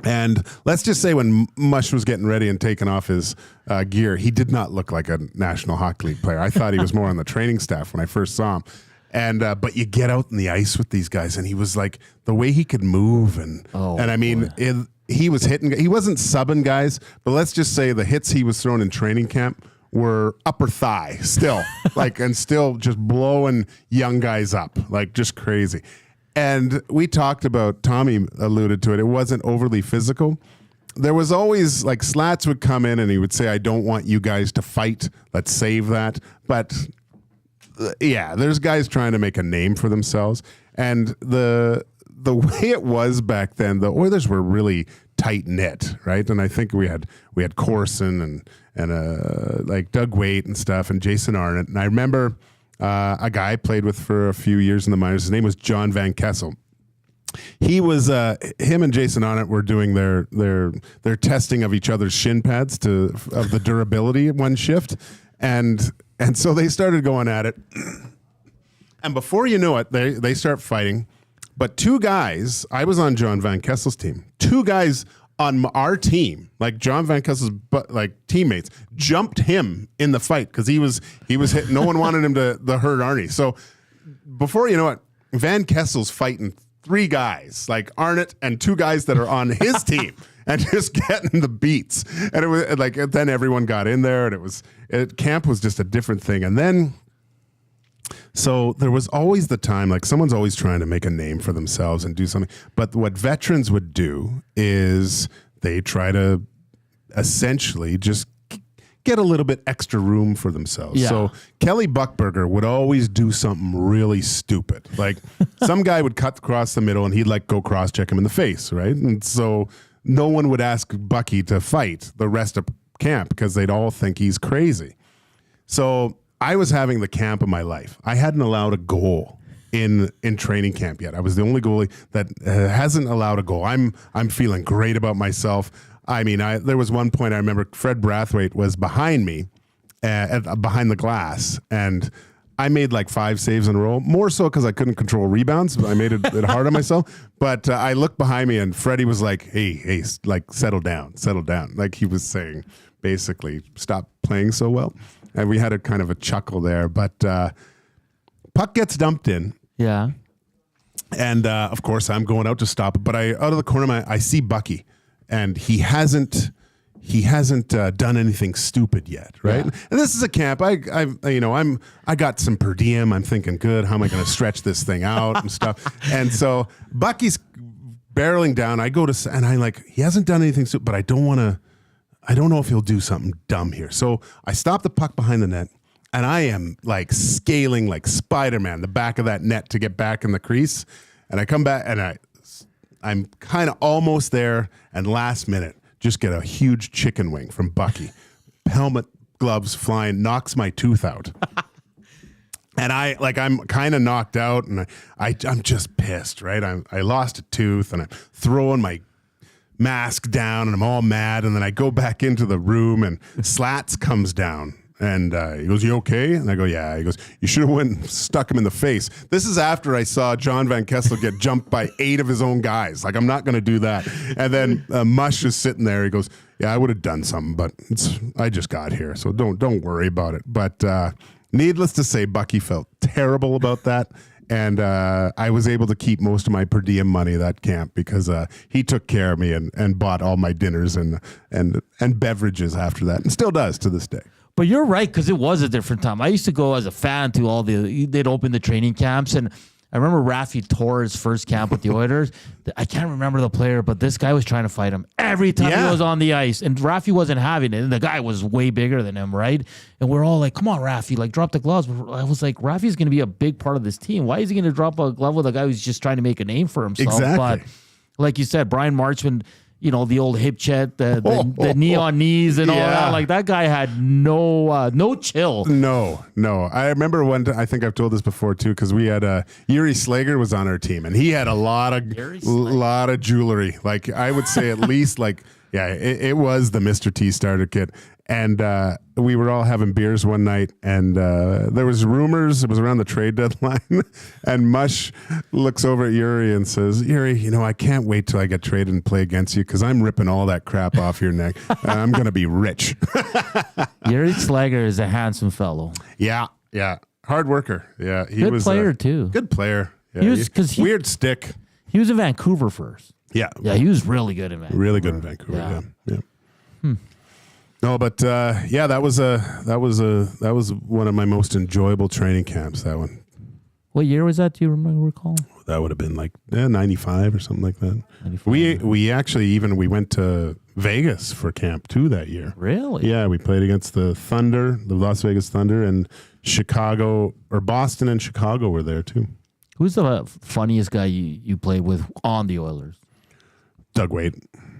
And let's just say when Mush was getting ready and taking off his gear, he did not look like a National Hockey League player. I thought he was more on the training staff when I first saw him. And but you get out in the ice with these guys, and he was like the way he could move, and I mean. He was hitting. He wasn't subbing guys, but let's just say the hits he was throwing in training camp were upper thigh still, and still just blowing young guys up, just crazy. And we talked about, Tommy alluded to it, it wasn't overly physical. There was always, Slats would come in and he would say, I don't want you guys to fight. Let's save that. But yeah, there's guys trying to make a name for themselves. And the way it was back then, the Oilers were really tight knit, right? And I think we had Corson and Doug Waite and stuff, and Jason Arnott. And I remember a guy I played with for a few years in the minors. His name was John Van Kessel. He was him and Jason Arnott were doing their testing of each other's shin pads of the durability at one shift, and so they started going at it. And before you know it, they start fighting. But two guys, I was on John Van Kessel's team. Two guys on our team, John Van Kessel's teammates, jumped him in the fight because he was hit. No one wanted him to hurt Arnie. So before you know it, Van Kessel's fighting three guys, Arnott and two guys that are on his team, and just getting the beats. And it was then everyone got in there, and camp was just a different thing. And then. So there was always the time, someone's always trying to make a name for themselves and do something. But what veterans would do is they try to essentially just get a little bit extra room for themselves. Yeah. So Kelly Buckberger would always do something really stupid. Some guy would cut across the middle and he'd go cross check him in the face, right? And so no one would ask Bucky to fight the rest of camp because they'd all think he's crazy. So I was having the camp of my life. I hadn't allowed a goal in training camp yet. I was the only goalie that hasn't allowed a goal. I'm feeling great about myself. I mean, there was one point I remember Fred Brathwaite was behind me, behind the glass, and I made 5 saves in a row. More so because I couldn't control rebounds. I made it hard on myself. But I looked behind me, and Freddie was like, "Hey, settle down." He was saying, basically, stop playing so well. And we had a kind of a chuckle there, but puck gets dumped in. Yeah. And of course I'm going out to stop it, but out of the corner of I see Bucky, and he hasn't done anything stupid yet, right? Yeah. And this is a camp. I got some per diem. I'm thinking, good, how am I going to stretch this thing out and stuff? And so Bucky's barreling down. I go to, and he hasn't done anything stupid, but I don't know if he'll do something dumb here. So I stop the puck behind the net, and I am scaling like Spider-Man the back of that net to get back in the crease. And I come back, and I'm kind of almost there, and last minute, just get a huge chicken wing from Bucky. Helmet, gloves flying, knocks my tooth out. And I'm kind of knocked out, and I'm just pissed, right? I lost a tooth, and I'm throwing my mask down, and I'm all mad. And then I go back into the room, and Slats comes down, and he goes, "You okay?" And I go, "Yeah." He goes, "You should have went and stuck him in the face." This is after I saw John Van Kessel get jumped by 8 of his own guys. I'm not going to do that. And then Mush is sitting there. He goes, "Yeah, I would have done something, but I just got here, so don't worry about it." But needless to say, Bucky felt terrible about that. And I was able to keep most of my per diem money that camp because he took care of me and bought all my dinners and beverages after that, and still does to this day. But you're right, because it was a different time. I used to go as a fan to they'd open the training camps, and I remember Rafi Torres' first camp with the Oilers. I can't remember the player, but this guy was trying to fight him every time he was on the ice. And Rafi wasn't having it. And the guy was way bigger than him, right? And we're all like, come on, Rafi, like drop the gloves. I was like, Rafi's going to be a big part of this team. Why is he going to drop a glove with a guy who's just trying to make a name for himself? Exactly. But like you said, Brian Marchman, you know, the old hip chet, the knee on knees and all that. Like that guy had no chill. No. I remember I think I've told this before too, because we had Yuri Slager was on our team, and he had a lot of jewelry. Like I would say at least it was the Mr. T starter kit. And we were all having beers one night, and there was rumors. It was around the trade deadline, and Mush looks over at Yuri and says, "Yuri, you know, I can't wait till I get traded and play against you because I'm ripping all that crap off your neck. I'm going to be rich." Yuri Slager is a handsome fellow. Yeah, hard worker. Yeah, he good was player too. Good player. Yeah, he was weird stick. He was in Vancouver first. Yeah, he was really good in Vancouver. Really good in Vancouver. Yeah. No, but that was one of my most enjoyable training camps. That one. What year was that? Do you recall? That would have been like 95 or something like that. We actually we went to Vegas for camp too that year. Really? Yeah, we played against the Thunder, the Las Vegas Thunder, and Chicago, or Boston and Chicago were there too. Who's the funniest guy you played with on the Oilers? Doug Wade.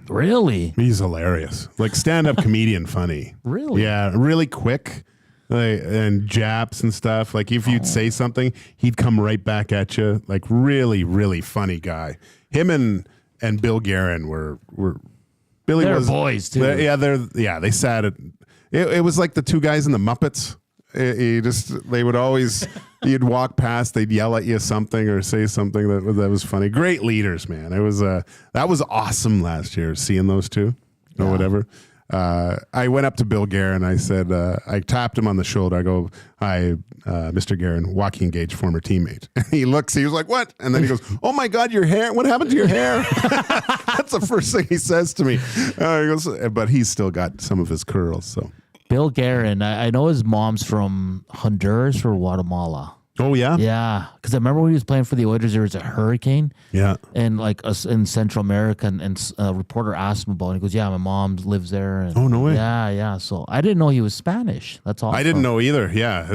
Really? He's hilarious. Like stand-up comedian funny. Really? Yeah, really quick. And japs and stuff. Like if you'd say something, he'd come right back at you. Like really, really funny guy. Him and Bill Guerin were Billy they're was boys too. They sat at it was like the two guys in the Muppets. They would always you'd walk past, they'd yell at you something or say something that was funny. Great leaders, man. It was that was awesome last year seeing those two or whatever. I went up to Bill Guerin. I said, I tapped him on the shoulder. I go, "Hi, Mr. Guerin, Joaquin Gage, former teammate." And he looks, he was like, "What?" And then he goes, "Oh my God, your hair, what happened to your hair?" That's the first thing he says to me. He goes, but he's still got some of his curls. So Bill Guerin, I know his mom's from Honduras or Guatemala. Oh, yeah? Yeah, because I remember when he was playing for the Oilers, there was a hurricane. Yeah. And like us in Central America, and a reporter asked him about it. He goes, "Yeah, my mom lives there." And, oh, no way. Yeah. So I didn't know he was Spanish. That's all. I didn't know either. Yeah.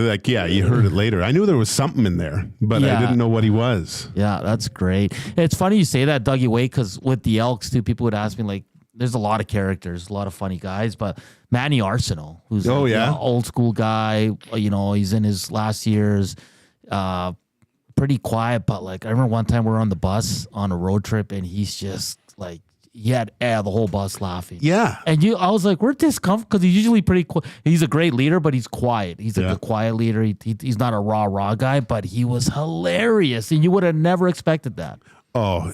You heard it later. I knew there was something in there, but I didn't know what he was. Yeah, that's great. It's funny you say that, Dougie Way, because with the Elks, too, people would ask me, like, there's a lot of characters, a lot of funny guys, but Manny Arsenault, who's old school guy, you know, he's in his last years, pretty quiet, but like I remember one time we were on the bus on a road trip, and he's just like he had the whole bus laughing. Yeah, and I was like, we're discomfort because he's usually pretty. He's a great leader, but he's quiet. He's a quiet leader. He's not a raw guy, but he was hilarious, and you would have never expected that. Oh,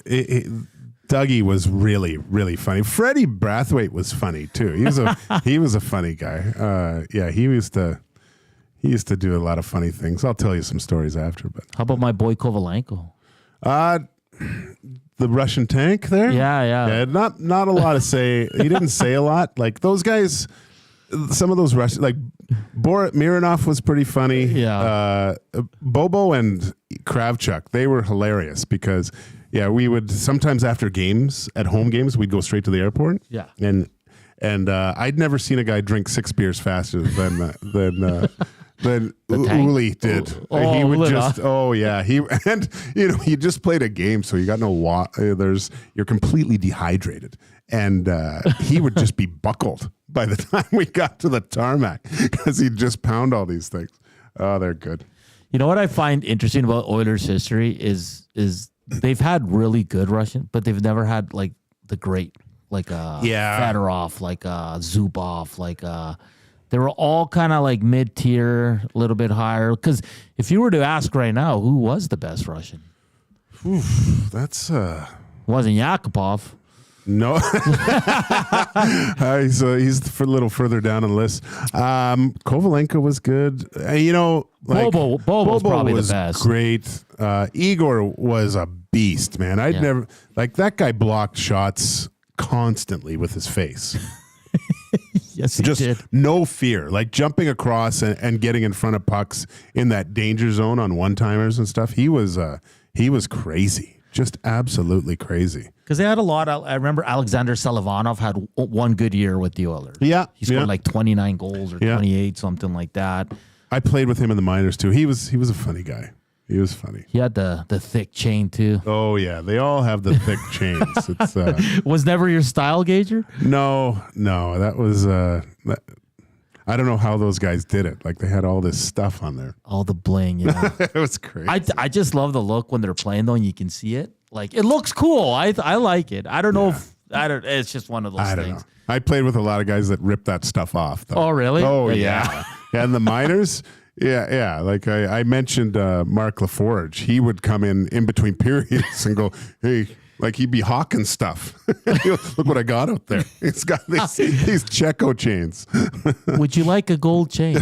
Dougie was really, really funny. Freddie Brathwaite was funny too. He was a funny guy. He used to do a lot of funny things. I'll tell you some stories after. But how about my boy Kovalenko? The Russian tank there? Yeah. Not a lot to say. He didn't say a lot. Like those guys, some of those Russian, like Boris Mironov was pretty funny. Yeah. Bobo and Kravchuk, they were hilarious because we would sometimes after games, at home games, we'd go straight to the airport. Yeah. And I'd never seen a guy drink 6 beers faster than Uli did. He would just he just played a game, so you got no water. You're completely dehydrated, and he would just be buckled by the time we got to the tarmac because he'd just pound all these things. Oh, they're good. You know what I find interesting about Oilers history is they've had really good Russian, but they've never had like the great. Like Fedorov, like Zubov, like they were all kind of like mid-tier, a little bit higher. Because if you were to ask right now, who was the best Russian? That's wasn't Yakupov. No, he's a little further down on the list. Kovalenko was good. Bobo was probably the best. Great. Igor was a beast, man. I'd never that guy blocked shots constantly with his face. Yes, he just did. No fear, like jumping across and getting in front of pucks in that danger zone on one-timers and stuff. He was crazy. Just absolutely crazy. Because they had a lot. I remember Alexander Selivanov had one good year with the Oilers. Yeah. He scored like 29 goals or 28, something like that. I played with him in the minors too. He was a funny guy. He was funny. He had the thick chain too. Oh yeah, they all have the thick chains. It's was never your style, Gager? No, that was I don't know how those guys did it. Like they had all this stuff on there. All the bling, yeah. It was crazy. I just love the look when they're playing though, and you can see it. Like it looks cool. I like it. I don't know if it's just one of those things. Know. I played with a lot of guys that ripped that stuff off though. Oh really? Oh yeah. And the minors. Yeah. Like I mentioned Mark LaForge. He would come in between periods and go, hey, like he'd be hawking stuff. Look what I got out there. It's got these Checo chains. Would you like a gold chain?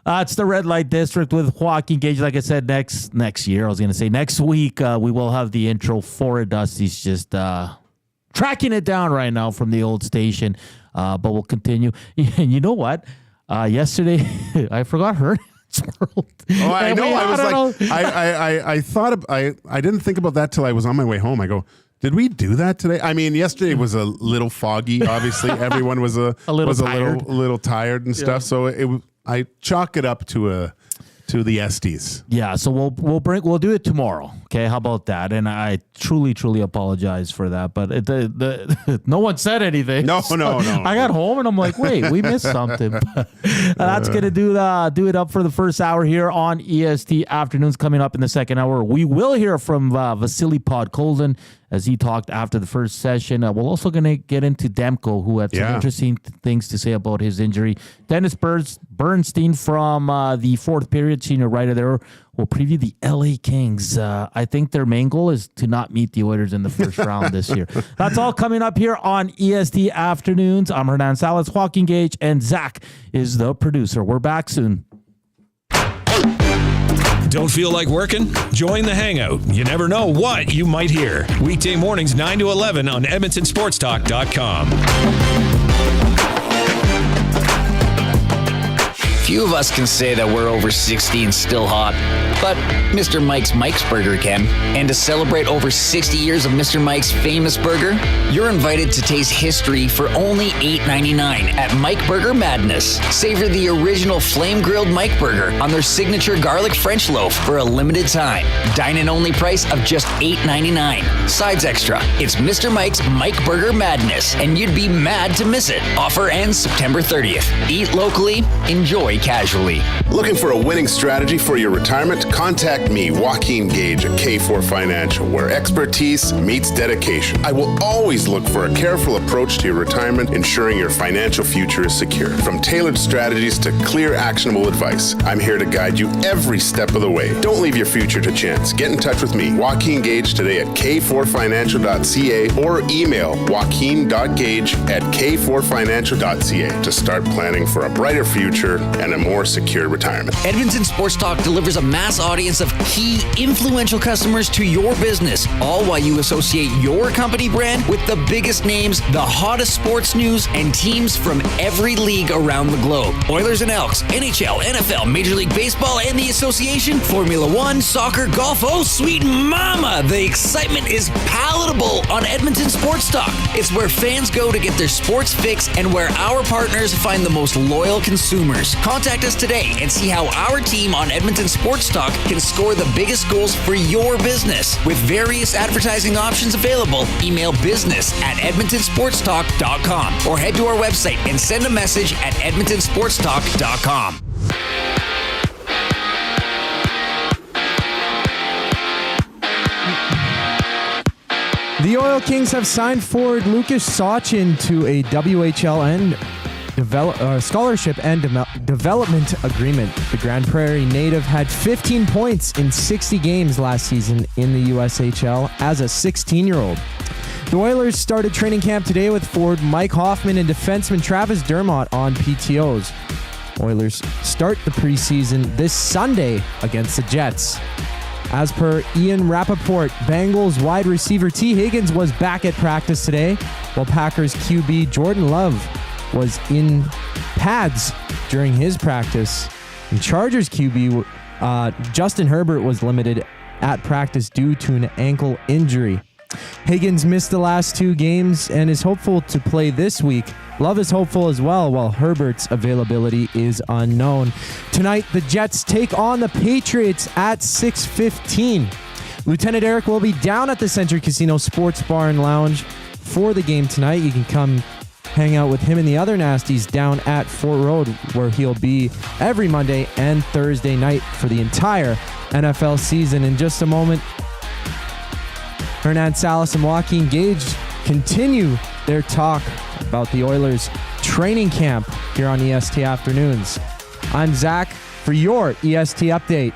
It's the Red Light District with Joaquin Gage. Like I said, next year, I was going to say next week, we will have the intro for it. Dusty's just tracking it down right now from the old station, but we'll continue. And you know what? Yesterday, I forgot Hernan's World. Oh, I know. I thought I didn't think about that till I was on my way home. I go, did we do that today? I mean, yesterday was a little foggy. Obviously, everyone was a little tired and stuff. So I chalk it up to the Estes. Yeah, so we'll do it tomorrow. Okay, how about that? And I truly apologize for that, but no one said anything. No. I got home and I'm like, wait, we missed something. That's gonna do it up for the first hour here on EST Afternoons. Coming up in the second hour, we will hear from Vasily Podkolzin as he talked after the first session. We're also going to get into Demko, who had some interesting things to say about his injury. Dennis Bernstein from the fourth period, senior writer there, will preview the LA Kings. I think their main goal is to not meet the Oilers in the first round this year. That's all coming up here on EST Afternoons. I'm Hernan Salas, Joaquin Gage, and Zach is the producer. We're back soon. Don't feel like working? Join the Hangout. You never know what you might hear. Weekday mornings 9 to 11 on EdmontonSportsTalk.com. Few of us can say that we're over 60 and still hot, but Mr. Mike's Burger can. And to celebrate over 60 years of Mr. Mike's famous burger, you're invited to taste history for only $8.99 at Mike Burger Madness. Savor the original flame-grilled Mike Burger on their signature garlic French loaf for a limited time. Dine-in only price of just $8.99. Sides extra. It's Mr. Mike's Mike Burger Madness, and you'd be mad to miss it. Offer ends September 30th. Eat locally, enjoy casually. Looking for a winning strategy for your retirement? Contact me, Joaquin Gage at K4 Financial, where expertise meets dedication. I will always look for a careful approach to your retirement, ensuring your financial future is secure. From tailored strategies to clear, actionable advice, I'm here to guide you every step of the way. Don't leave your future to chance. Get in touch with me, Joaquin Gage, today at k4financial.ca or email joaquin.gage@k4financial.ca to start planning for a brighter future and a more secure retirement. Edmonton Sports Talk delivers a mass audience of key, influential customers to your business, all while you associate your company brand with the biggest names, the hottest sports news, and teams from every league around the globe. Oilers and Elks, NHL, NFL, Major League Baseball, and the Association, Formula One, soccer, golf, oh sweet mama! The excitement is palatable on Edmonton Sports Talk. It's where fans go to get their sports fix and where our partners find the most loyal consumers. Contact us today and see how our team on Edmonton Sports Talk can score the biggest goals for your business. With various advertising options available, email business@edmontonsportstalk.com or head to our website and send a message at edmontonsportstalk.com. The Oil Kings have signed forward Lucas Sachin to a WHLN scholarship and development agreement. The Grand Prairie native had 15 points in 60 games last season in the USHL as a 16-year-old. The Oilers started training camp today with forward Mike Hoffman and defenseman Travis Dermott on PTOs. Oilers start the preseason this Sunday against the Jets. As per Ian Rappaport, Bengals wide receiver T. Higgins was back at practice today, while Packers QB Jordan Love was in pads during his practice. And Chargers QB Justin Herbert was limited at practice due to an ankle injury. Higgins missed the last 2 games and is hopeful to play this week. Love is hopeful as well, while Herbert's availability is unknown. Tonight, the Jets take on the Patriots at 6:15. Lieutenant Eric will be down at the Century Casino Sports Bar and Lounge for the game tonight. You can come hang out with him and the other nasties down at Fort Road, where he'll be every Monday and Thursday night for the entire NFL season. In just a moment, Hernan Salas and Joaquin Gage continue their talk about the Oilers training camp here on EST Afternoons. I'm Zach for your EST update.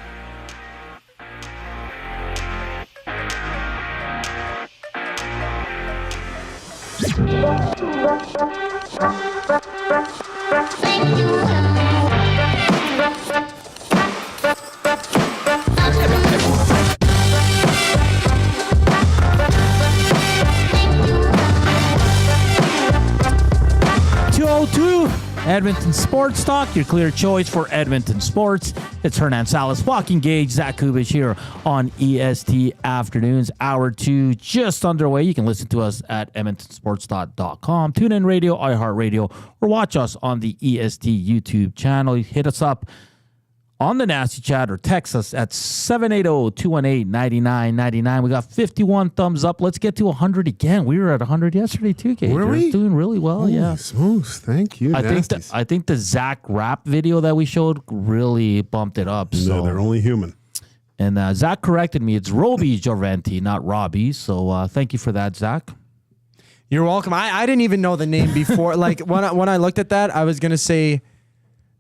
Edmonton Sports Talk, your clear choice for Edmonton sports. It's Hernan Salas, Joaquin Gage, Zach Kubusch here on EST Afternoons. Hour 2 just underway. You can listen to us at EdmontonSportsTalk.com, TuneIn Radio, iHeartRadio, or watch us on the EST YouTube channel. Hit us up on the Nasty Chat or text us at 780-218-9999. We got 51 thumbs up. Let's get to 100 again. We were at 100 yesterday too, Gage. Were we? Doing really well, Holy yeah. Smooth. Thank you. I think the Zach rap video that we showed really bumped it up. So no, they're only human. And Zach corrected me. It's Roby Jorventi, not Robbie. So thank you for that, Zach. You're welcome. I didn't even know the name before. Like when I looked at that, I was gonna say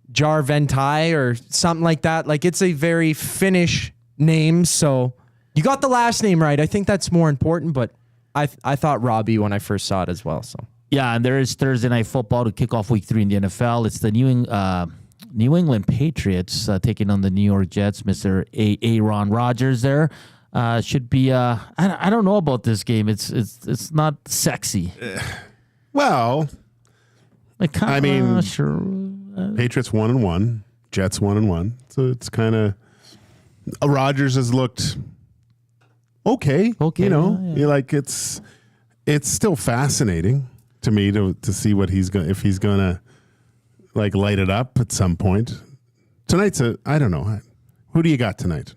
Jarventai or something like that. Like, it's a very Finnish name, so you got the last name right. I think that's more important, but I thought Robbie when I first saw it as well. So yeah, and there is Thursday Night Football to kick off Week 3 in the NFL. It's the New England Patriots taking on the New York Jets. Mr. Aaron Rodgers there. Should be I don't know about this game. It's not sexy. Well, I mean, sure. Patriots 1-1, Jets 1-1. So it's kind of Rodgers has looked okay. You know, You're like it's still fascinating to me to see what if he's gonna like light it up at some point. Tonight's I don't know. Who do you got tonight?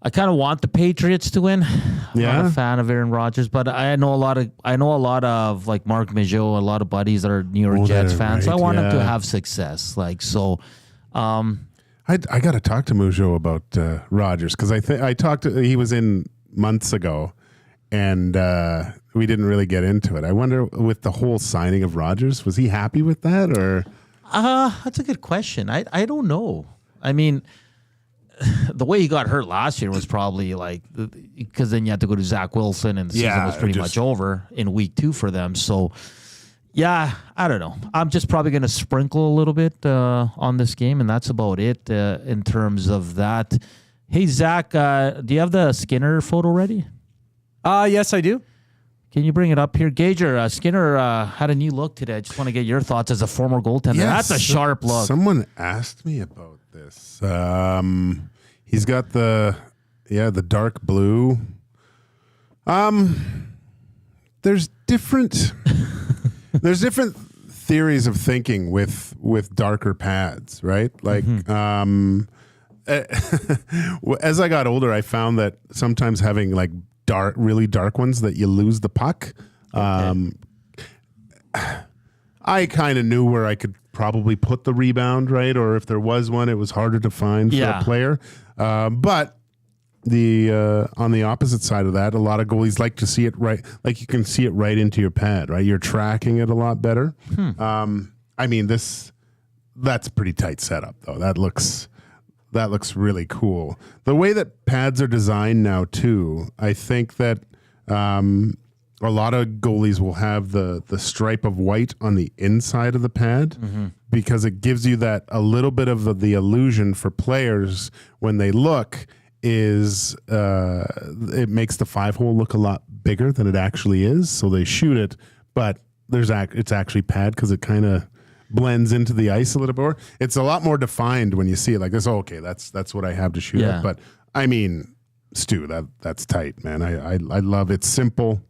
I kind of want the Patriots to win. I'm not a fan of Aaron Rodgers, but I know a lot of like Mark Majot, a lot of buddies that are New York Jets fans. So I want them to have success. Like so, I got to talk to Majot about Rodgers because he was in months ago, and we didn't really get into it. I wonder with the whole signing of Rodgers, was he happy with that or? That's a good question. I don't know. I mean, the way he got hurt last year was probably like because then you had to go to Zach Wilson and the season was pretty much over in week 2 for them. So, yeah, I don't know. I'm just probably going to sprinkle a little bit on this game, and that's about it in terms of that. Hey, Zach, do you have the Skinner photo ready? Yes, I do. Can you bring it up here? Gager, Skinner had a new look today. I just want to get your thoughts as a former goaltender. Yes, that's a sharp look. Someone asked me about this. He's got the dark blue. There's different theories of thinking with darker pads, right? Like as I got older, I found that sometimes having like really dark ones that you lose the puck. I kind of knew where I could probably put the rebound, right? Or if there was one, it was harder to find for a player. But on the opposite side of that, a lot of goalies like to see it right, like you can see it right into your pad, right? You're tracking it a lot better. I mean, that's a pretty tight setup, though. That looks really cool. The way that pads are designed now, too, I think that a lot of goalies will have the stripe of white on the inside of the pad because it gives you that a little bit of the illusion for players when they look is it makes the 5-hole look a lot bigger than it actually is. So they shoot it, but it's actually pad because it kind of blends into the ice a little bit more. It's a lot more defined when you see it like this. Oh, okay, that's what I have to shoot at. But I mean, Stu, that's tight, man. I love it. Simple.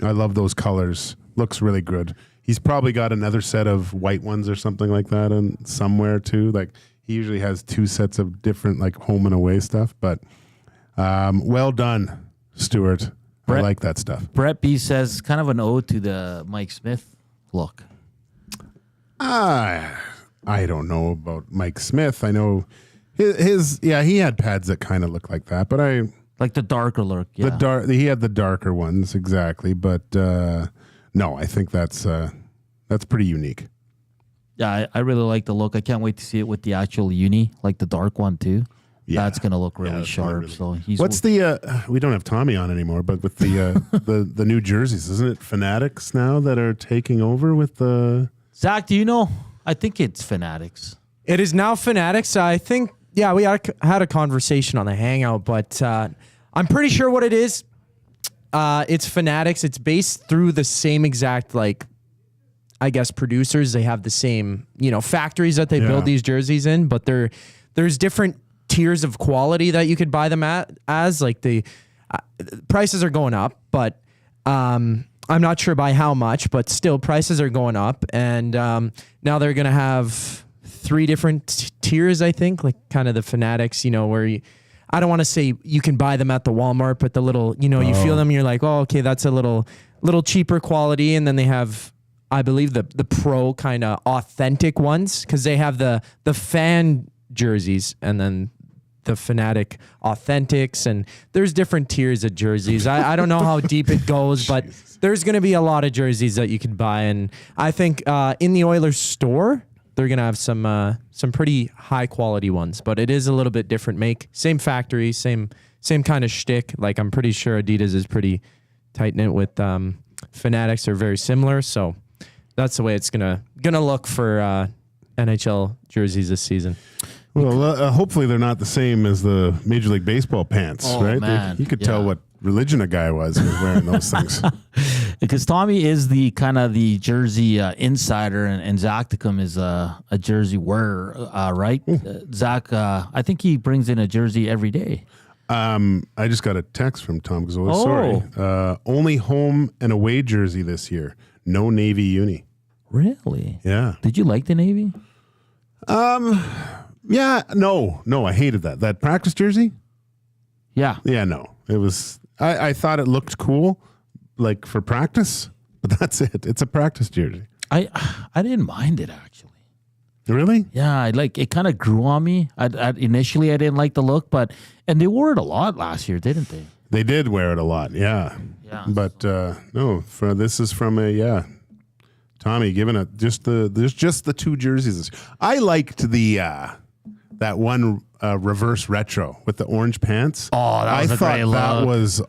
I love those colors. Looks really good. He's probably got another set of white ones or something like that and somewhere too. Like he usually has 2 sets of different like home and away stuff. But well done, Stuart. I like that stuff. Brett B says kind of an ode to the Mike Smith look. I don't know about Mike Smith. I know his he had pads that kind of look like that, but I like the darker look. Yeah. He had the darker ones exactly, but no, I think that's pretty unique. Yeah, I really like the look. I can't wait to see it with the actual uni, like the dark one too. Yeah, that's gonna look really sharp. Really. So what's the? We don't have Tommy on anymore, but with the the new jerseys, isn't it Fanatics now that are taking over with the? Zach, do you know? I think it's Fanatics. It is now Fanatics. I think. Yeah, we had a conversation on the Hangout, but I'm pretty sure what it is. It's Fanatics. It's based through the same exact I guess producers. They have the same factories that they build these jerseys in, but there's different tiers of quality that you could buy them as. Like the prices are going up, but I'm not sure by how much, but still prices are going up. And now they're going to have 3 different tiers, I think, like kind of the Fanatics, where I don't want to say you can buy them at the Walmart, but the little, you feel them, you're like, oh, okay, that's a little cheaper quality. And then they have, I believe, the pro kind of authentic ones, because they have the fan jerseys and then the Fanatic Authentics, and there's different tiers of jerseys. I don't know how deep it goes, but there's going to be a lot of jerseys that you can buy. And I think in the Oilers store, they're going to have some pretty high quality ones, but it is a little bit different make. Same factory, same kind of shtick. Like I'm pretty sure Adidas is pretty tight knit with Fanatics are very similar. So that's the way it's gonna look for NHL jerseys this season. Well, hopefully they're not the same as the Major League Baseball pants, right? Man. You could tell what religion a guy was who was wearing those things. Because Tommy is the kind of the jersey insider, and Zachticum is a jersey wearer, right? Zach, I think he brings in a jersey every day. I just got a text from Tom Gazzola. Sorry. Only home and away jersey this year. No Navy uni. Really? Yeah. Did you like the Navy? Yeah. No, I hated that. That practice jersey? Yeah. Yeah, no. It was, I thought it looked cool, like for practice, but that's it. It's a practice jersey. I didn't mind it, actually. Really? Yeah, it kind of grew on me. Initially, I didn't like the look, and they wore it a lot last year, didn't they? They did wear it a lot, yeah. Yeah. But no, this is from Tommy giving it there's just the 2 jerseys. I liked the that one reverse retro with the orange pants. Oh, that was a great look. That was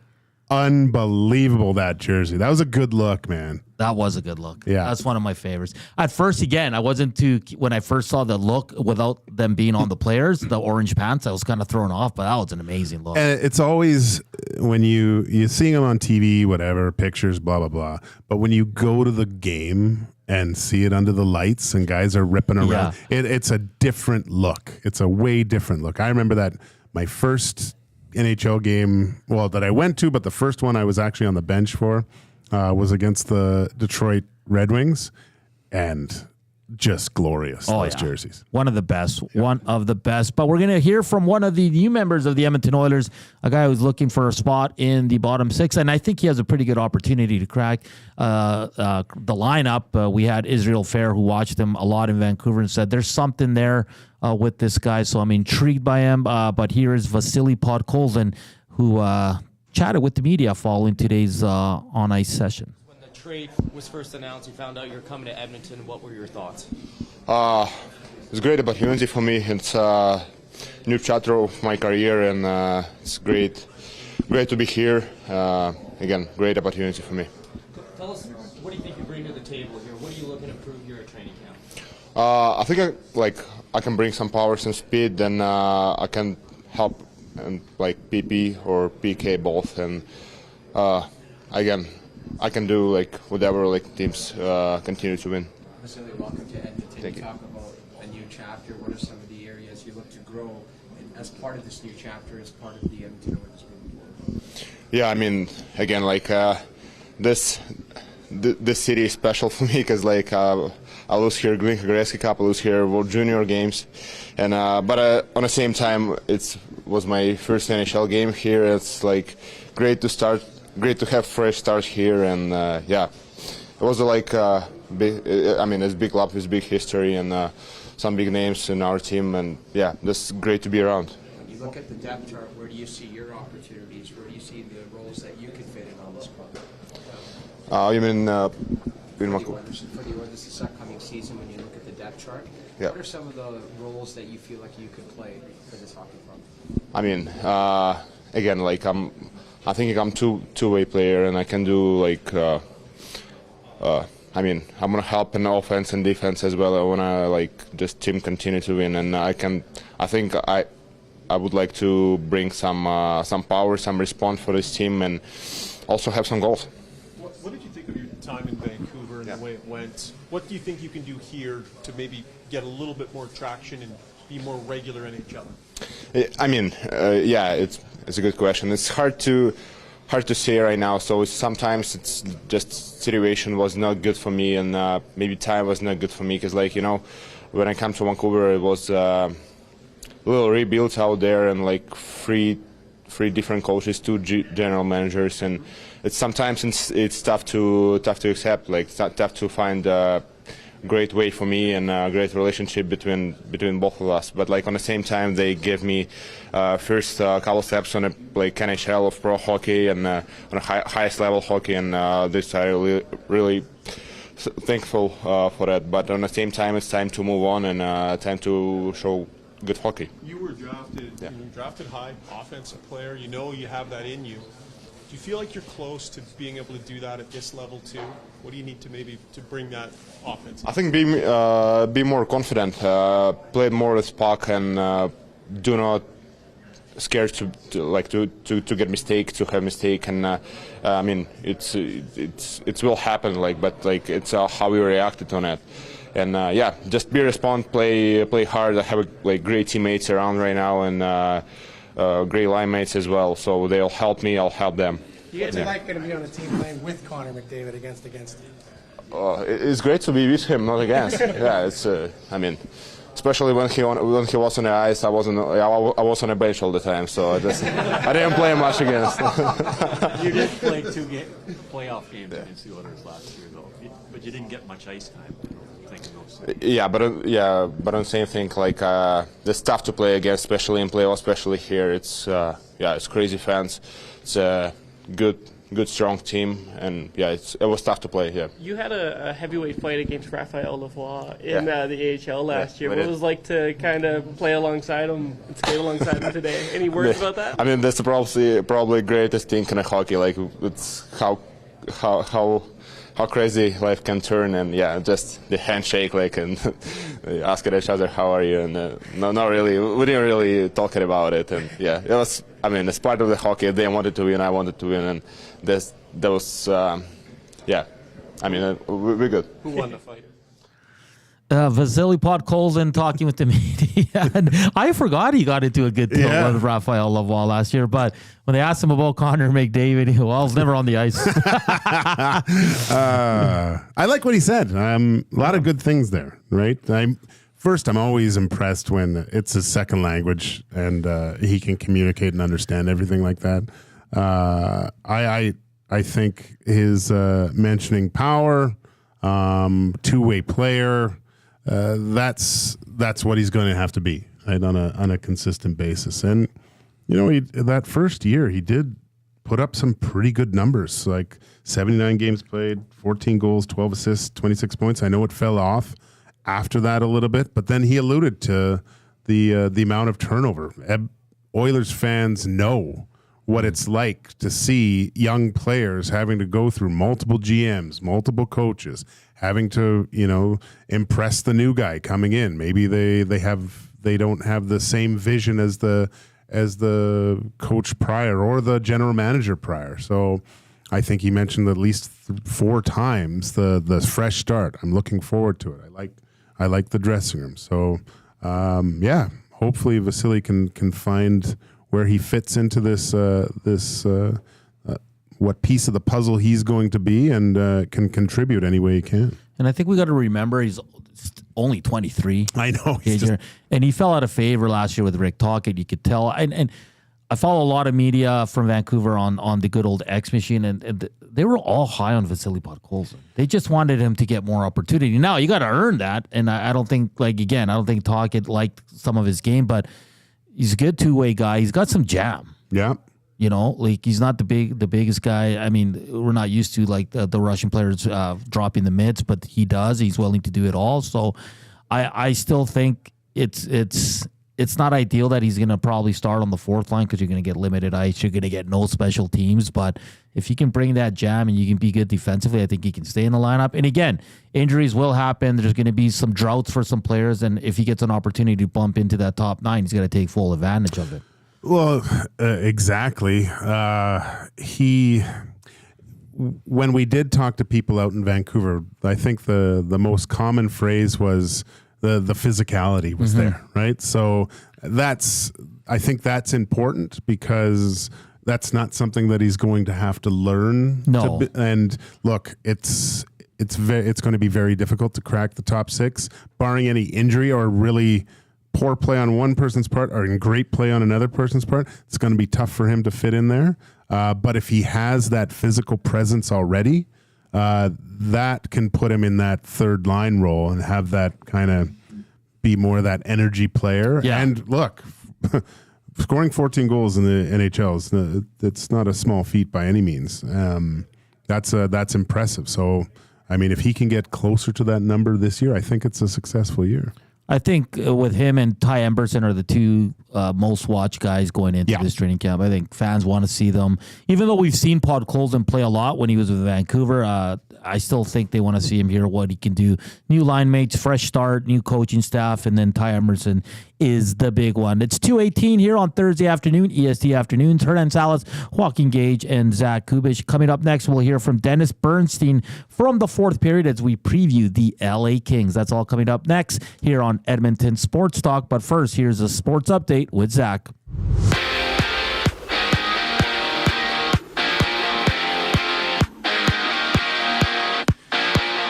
unbelievable, that jersey. That was a good look, man. That was a good look. Yeah. That's one of my favorites. At first, again, I wasn't when I first saw the look without them being on the players, the orange pants, I was kind of thrown off, but that was an amazing look. And it's always when you see them on TV, whatever, pictures, blah, blah, blah. But when you go to the game and see it under the lights and guys are ripping around, it's a different look. It's a way different look. I remember that my first NHL game, that I went to, but the first one I was actually on the bench for was against the Detroit Red Wings, and just glorious, those jerseys. One of the best. One of the best. But we're going to hear from one of the new members of the Edmonton Oilers, a guy who's looking for a spot in the bottom 6, and I think he has a pretty good opportunity to crack the lineup. We had Israel Fair, who watched him a lot in Vancouver, and said there's something there with this guy, so I'm intrigued by him. But here is Vasily Podkolzin, who chatted with the media following today's on-ice session. When the trade was first announced, you found out you were coming to Edmonton. What were your thoughts? It's a great opportunity for me. It's a new chapter of my career, and it's great to be here. Again, great opportunity for me. Tell us, what do you think you bring to the table here? What are you looking to improve here at training camp? I think I can bring some power, some speed, and I can help and PP or PK both, and again, I can do whatever teams continue to win. Vasily, welcome to Edmonton. Thank you. Talk about a new chapter. What are some of the areas you look to grow as part of this new chapter, as part of the Edmonton Oilers moving forward? Yeah, I mean, again, like this city is special for me because like I lose here Glinka Gretzky Cup, I lose here World Junior games, and but on the same time, it was my first NHL game here. It's like great to have fresh start here, and yeah, it was like it's big club with big history and some big names in our team, and yeah, this is great to be around. When you look at the depth chart, where do you see your opportunities? Where do you see the roles that you could fit in on this club? You mean for the Oilers this upcoming season, when you look at the depth chart, yeah. What are some of the roles that you feel like you could play for this hockey club? I mean, again, like I think I'm two-way player, and I can do like. I mean, I'm gonna help in offense and defense as well. I wanna like just team continue to win, and I think I would like to bring some power, some response for this team, and also have some goals. What did you think of your time in Vancouver and the way it went? What do you think you can do here to maybe get a little bit more traction and be more regular NHL? I mean, yeah, it's a good question. It's hard to say right now. So sometimes it's just situation was not good for me, and maybe time was not good for me because, like, you know, when I come to Vancouver, it was a little rebuilt out there, and like three different coaches, two general managers, and sometimes it's tough to accept. Like it's tough to find a great way for me and a great relationship between both of us. But like on the same time, they gave me first couple steps on a like NHL of pro hockey and on a highest level hockey, and this I really thankful for that. But on the same time, it's time to move on and time to show good hockey. You were drafted high, offensive player. You know you have that in you. Do you feel like you're close to being able to do that at this level too? What do you need to bring that offense? I think be more confident, play more with puck, and do not scared to get mistake, to have mistake, and I mean it will happen, like, but like it's how we reacted on it. And yeah, just be respond, play hard. I have like great teammates around right now, and great line mates as well. So they'll help me, I'll help them. What's it like going to be on a team playing with Connor McDavid against you? It's great to be with him, not against. Yeah, it's. I mean, especially when he was on the ice, I was on a bench all the time, so I didn't play much against. You did play two playoff games against the Oilers last year, though, but you didn't get much ice time. Yeah, but on the same thing, like it's tough to play against, especially in playoffs, especially here. It's it's crazy fans. It's a good strong team, and yeah, it was tough to play. Yeah. You had a heavyweight fight against Raphael Lavoie in the AHL last year. What it was like to kind of play alongside him and skate alongside him today? Any words about that? I mean, that's probably greatest thing in hockey. Like it's how crazy life can turn, and yeah, just the handshake, like, and ask each other how are you, and not really, we didn't really talk about it, and yeah, it was. I mean, it's part of the hockey. They wanted to win, I wanted to win, and that was yeah. I mean, we're good. Who won the fight? Vasily Podkolzin talking with the media. And I forgot he got into a good deal with Raphael Lavoie last year, but when they asked him about Connor McDavid, he was never on the ice. I like what he said. A lot of good things there, right? I'm always impressed when it's his second language and he can communicate and understand everything like that. I think his mentioning power, two-way player, that's what he's going to have to be, right, on a consistent basis. And you know, that first year he did put up some pretty good numbers, like 79 games played, 14 goals, 12 assists, 26 points. I know it fell off after that a little bit, but then he alluded to the amount of turnover. Oilers fans know what it's like to see young players having to go through multiple GMs, multiple coaches, having to, you know, impress the new guy coming in. Maybe they don't have the same vision as the coach prior or the general manager prior. So I think he mentioned at least 4 times the fresh start. I'm looking forward to it. I like the dressing room. So yeah, hopefully Vasily can find where he fits into this what piece of the puzzle he's going to be, and can contribute any way he can. And I think we got to remember he's only 23. I know. And he fell out of favor last year with Rick Tocchet. You could tell. And I follow a lot of media from Vancouver on the good old X machine, and they were all high on Vasily Podkolzin. They just wanted him to get more opportunity. Now, you got to earn that, and I don't think, I don't think Tocchet liked some of his game, but he's a good two-way guy. He's got some jam. Yeah. You know, like he's not the biggest guy. I mean, we're not used to like the Russian players dropping the mitts, but he does. He's willing to do it all. So I still think it's not ideal that he's going to probably start on the fourth line because you're going to get limited ice. You're going to get no special teams. But if you can bring that jam and you can be good defensively, I think he can stay in the lineup. And again, injuries will happen. There's going to be some droughts for some players. And if he gets an opportunity to bump into that top 9, he's going to take full advantage of it. Well, exactly. When we did talk to people out in Vancouver, I think the most common phrase was the physicality was there, right? So I think that's important because that's not something that he's going to have to learn. No. And look, it's going to be very difficult to crack the top 6, barring any injury or really poor play on one person's part or in great play on another person's part. It's going to be tough for him to fit in there. But if he has that physical presence already, that can put him in that third line role and have that kind of be more of that energy player. Yeah. And look, scoring 14 goals in the NHL, it's not a small feat by any means. That's impressive. So, I mean, if he can get closer to that number this year, I think it's a successful year. I think with him and Ty Emberson are the two most watched guys going into this training camp. I think fans want to see them. Even though we've seen Podkolzin play a lot when he was with Vancouver, I still think they want to see him here, what he can do. New line mates, fresh start, new coaching staff, and then Ty Emberson is the big one. It's 2:18 here on Thursday afternoon, EST Afternoons. Hernan Salas, Joaquin Gage, and Zach Kubusch. Coming up next, we'll hear from Dennis Bernstein from the fourth period as we preview the LA Kings. That's all coming up next here on Edmonton Sports Talk. But first, here's a sports update with Zach.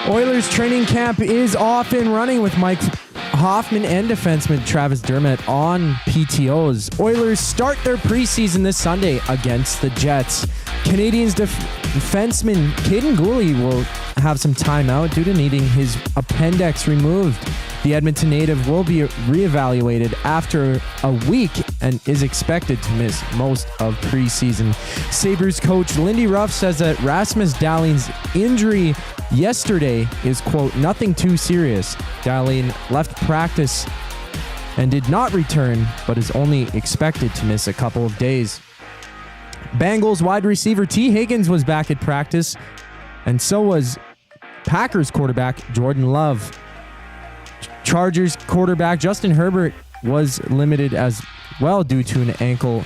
Oilers training camp is off and running with Mike Hoffman and defenseman Travis Dermott on PTOs. Oilers start their preseason this Sunday against the Jets. Canadiens defenseman Caden Gooley will have some time out due to needing his appendix removed. The Edmonton native will be reevaluated after a week and is expected to miss most of preseason. Sabres coach Lindy Ruff says that Rasmus Dahlin's injury yesterday is, quote, nothing too serious. Dahlin left practice and did not return, but is only expected to miss a couple of days. Bengals wide receiver T. Higgins was back at practice, and so was Packers quarterback Jordan Love. Chargers quarterback Justin Herbert was limited as well due to an ankle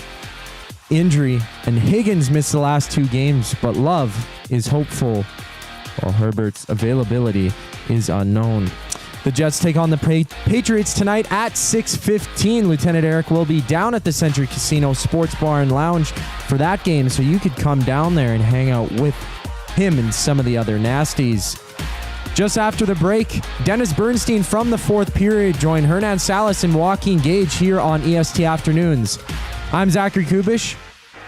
injury, and Higgins missed the last 2 games, but Love is hopeful while Herbert's availability is unknown. The Jets take on the Patriots tonight at 6:15. Lieutenant Eric will be down at the Century Casino Sports Bar and Lounge for that game, so you could come down there and hang out with him and some of the other nasties. Just after the break, Dennis Bernstein from the fourth period joined Hernan Salas and Joaquin Gage here on EST Afternoons. I'm Zachary Kubusch,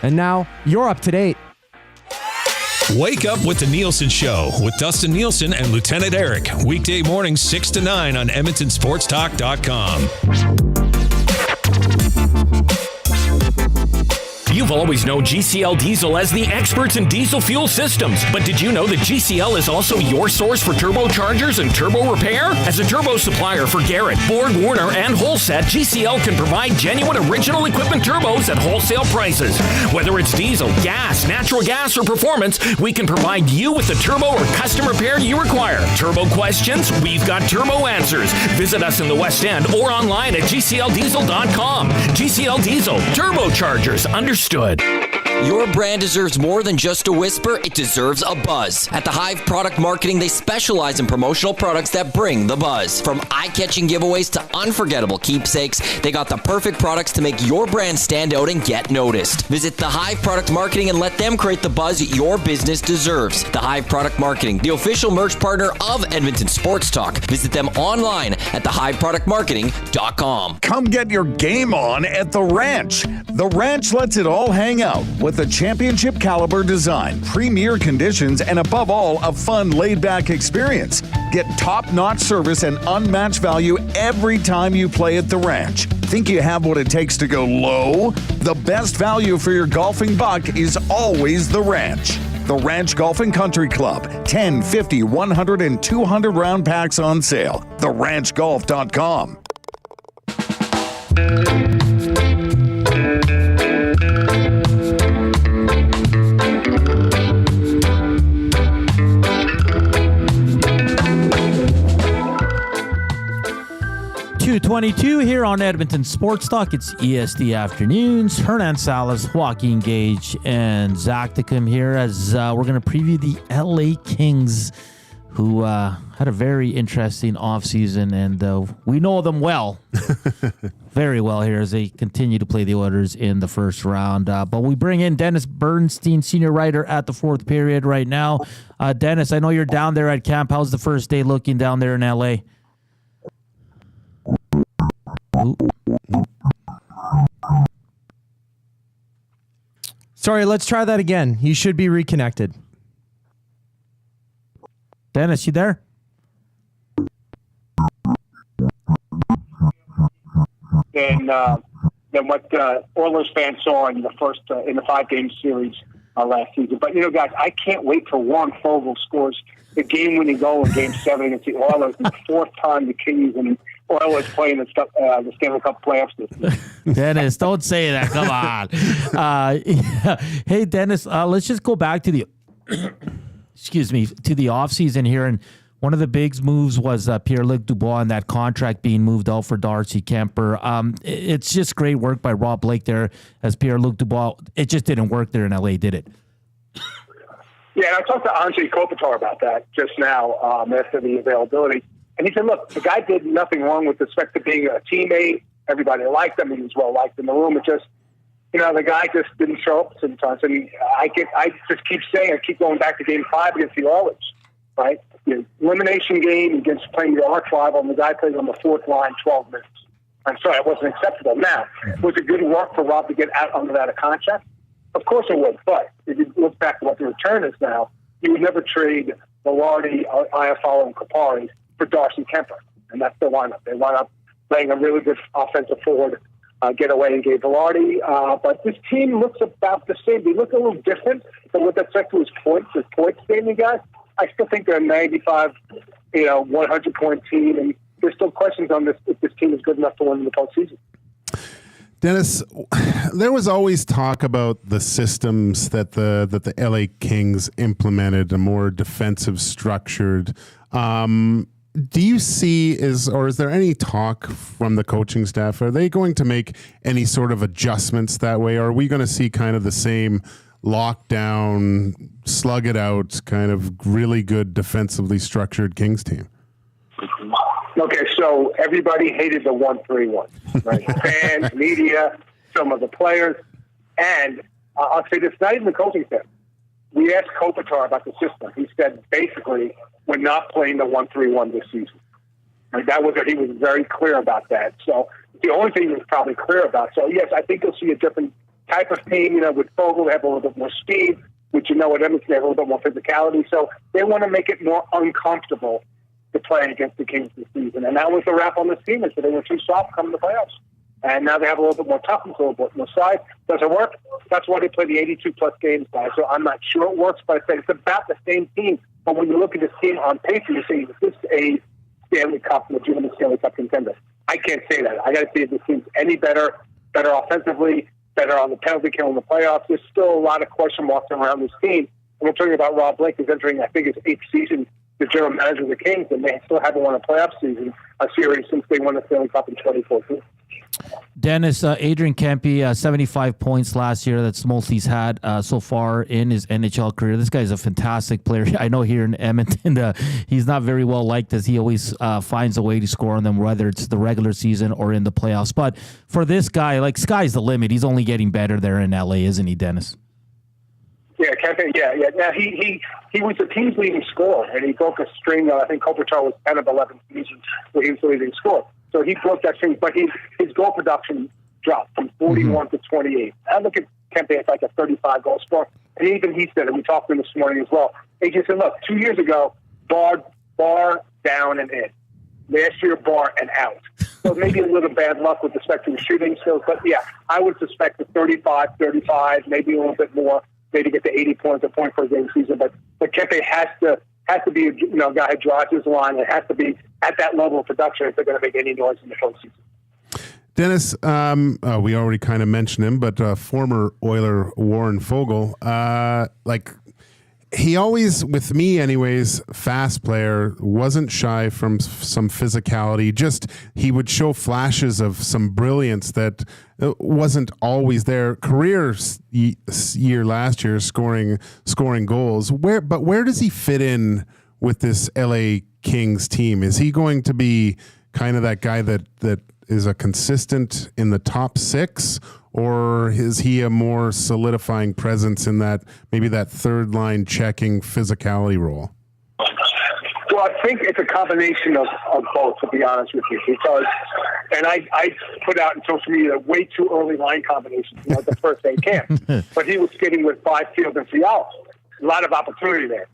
and now you're up to date. Wake up with the Nielsen Show with Dustin Nielsen and Lieutenant Eric. Weekday mornings 6 to 9 on EdmontonSportsTalk.com. You've always known GCL Diesel as the experts in diesel fuel systems, but did you know that GCL is also your source for turbochargers and turbo repair? As a turbo supplier for Garrett, Borg Warner, and Holset, GCL can provide genuine original equipment turbos at wholesale prices. Whether it's diesel, gas, natural gas, or performance, we can provide you with the turbo or custom repair you require. Turbo questions? We've got turbo answers. Visit us in the West End or online at GCLDiesel.com. GCL Diesel, turbochargers, understood. Your brand deserves more than just a whisper, it deserves a buzz. At the Hive Product Marketing, they specialize in promotional products that bring the buzz. From eye-catching giveaways to unforgettable keepsakes, they got the perfect products to make your brand stand out and get noticed. Visit the Hive Product Marketing and let them create the buzz your business deserves. The Hive Product Marketing, the official merch partner of Edmonton Sports Talk. Visit them online at thehiveproductmarketing.com. Come get your game on at The Ranch. The Ranch lets it all hang out with a championship caliber design, premier conditions, and above all, a fun laid-back experience. Get top-notch service and unmatched value every time you play at The Ranch. Think you have what it takes to go low? The best value for your golfing buck is always The Ranch. The Ranch Golf and Country Club. 10, 50, 100, and 200 round packs on sale. TheRanchGolf.com. 2:22 here on Edmonton Sports Talk. It's EST Afternoons. Hernan Salas, Joaquin Gage, and Zachticum here as we're going to preview the LA Kings, who had a very interesting offseason, and we know them well, very well here as they continue to play the Oilers in the first round. But we bring in Dennis Bernstein, senior writer at the fourth period right now. Dennis, I know you're down there at camp. How's the first day looking down there in LA? Sorry, let's try that again. You should be reconnected. Dennis, you there? Than what Oilers fans saw in the first in the 5-game series last season. But guys, I can't wait till Warren Fogle scores the game-winning goal in Game 7 against the Oilers. The fourth time the Kings and Oilers playing the Stanley Cup playoffs this year. Dennis, don't say that. Come on. Hey, Dennis, let's just go back to the to the offseason here. And one of the big moves was Pierre-Luc Dubois and that contract being moved out for Darcy Kemper. It's just great work by Rob Blake there as Pierre-Luc Dubois. It just didn't work there in LA, did it? Yeah, and I talked to Andre Kopitar about that just now after the availability. And he said, look, the guy did nothing wrong with respect to being a teammate. Everybody liked him. He was well-liked in the room. It just, the guy just didn't show up sometimes. And I just keep saying, I keep going back to Game 5 against the Oilers, right? The elimination game against playing the arch rival, and the guy played on the fourth line 12 minutes. I'm sorry, it wasn't acceptable. Now, was it good work for Rob to get out under that contract? Of course it was. But if you look back at what the return is now, you would never trade Velarde, Iafallo, and Kupari for Darcy Kemper, and that's the lineup. They wound up playing a really good offensive forward getaway and gave Velarde. But this team looks about the same. They look a little different, but with respect to his point standing, guys, I still think they're a 95, 100-point team, and there's still questions on this if this team is good enough to win the postseason. Dennis, there was always talk about the systems that the LA Kings implemented, a more defensive structured. Do you see is there any talk from the coaching staff? Are they going to make any sort of adjustments that way? Or are we going to see kind of the same lockdown, slug it out, kind of really good defensively structured Kings team? Okay, so everybody hated the 1-3-1, right? Fans, media, some of the players, and I'll say this, not even the coaching staff. We asked Kopitar about the system. He said, basically, we're not playing the 1-3-1 this season. Like he was very clear about that. So the only thing he was probably clear about. So, yes, I think you'll see a different type of team. With Fogle, they have a little bit more speed, which at Edmonton, they have a little bit more physicality. So they want to make it more uncomfortable to play against the Kings this season. And that was the rap on this team. So they were too soft coming to the playoffs. And now they have a little bit more toughness, a little bit more size. Does it work? That's why they play the 82-plus games, guys. So I'm not sure it works, but I said it's about the same team. But when you look at this team on paper, you say, is this a Stanley Cup, legitimate Stanley Cup contender? I can't say that. I got to see if this team's any better offensively, better on the penalty kill in the playoffs. There's still a lot of question marks around this team. And we're talking about Rob Blake, who's entering, I think, his 8th season, the general manager of the Kings, and they still haven't won a playoff series since they won the Stanley Cup in 2014. Dennis, Adrian Kempe, 75 points last year. That's the most he's had so far in his NHL career. This guy's a fantastic player. I know here in Edmonton, he's not very well liked as he always finds a way to score on them, whether it's the regular season or in the playoffs. But for this guy, like, sky's the limit. He's only getting better there in LA, isn't he, Dennis? Yeah, Kempe, yeah. Now, he was the team's leading scorer, and he broke a string. I think Kubusch was 10 of 11 seasons where he was the leading scorer. So he broke that string, but his goal production dropped from 41 to 28. I look at Kempe as like a 35-goal scorer. And even he said, and we talked to him this morning as well, he just said, look, 2 years ago, bar down and in. Last year, bar and out. So maybe a little bad luck with respect to his shooting skills. But, yeah, I would suspect a 35, maybe a little bit more, maybe get to 80 points, a point per game season. But Kempe has to be a guy who drives his line. It has to be at that level of production if they're going to make any noise in the postseason. Dennis, we already kind of mentioned him, but former Oiler Warren Foegele, he always, with me anyways, fast player, wasn't shy from some physicality. Just he would show flashes of some brilliance that wasn't always there. Career year last year, scoring goals. Where does he fit in with this LA Kings team? Is he going to be kind of that guy that is a consistent in the top six, or is he a more solidifying presence in that maybe that third line checking physicality role? Well, I think it's a combination of both, to be honest with you, because, and I put out in social media way too early line combinations, the first day camp, but he was skating with Byfield and Fiala. A lot of opportunity there.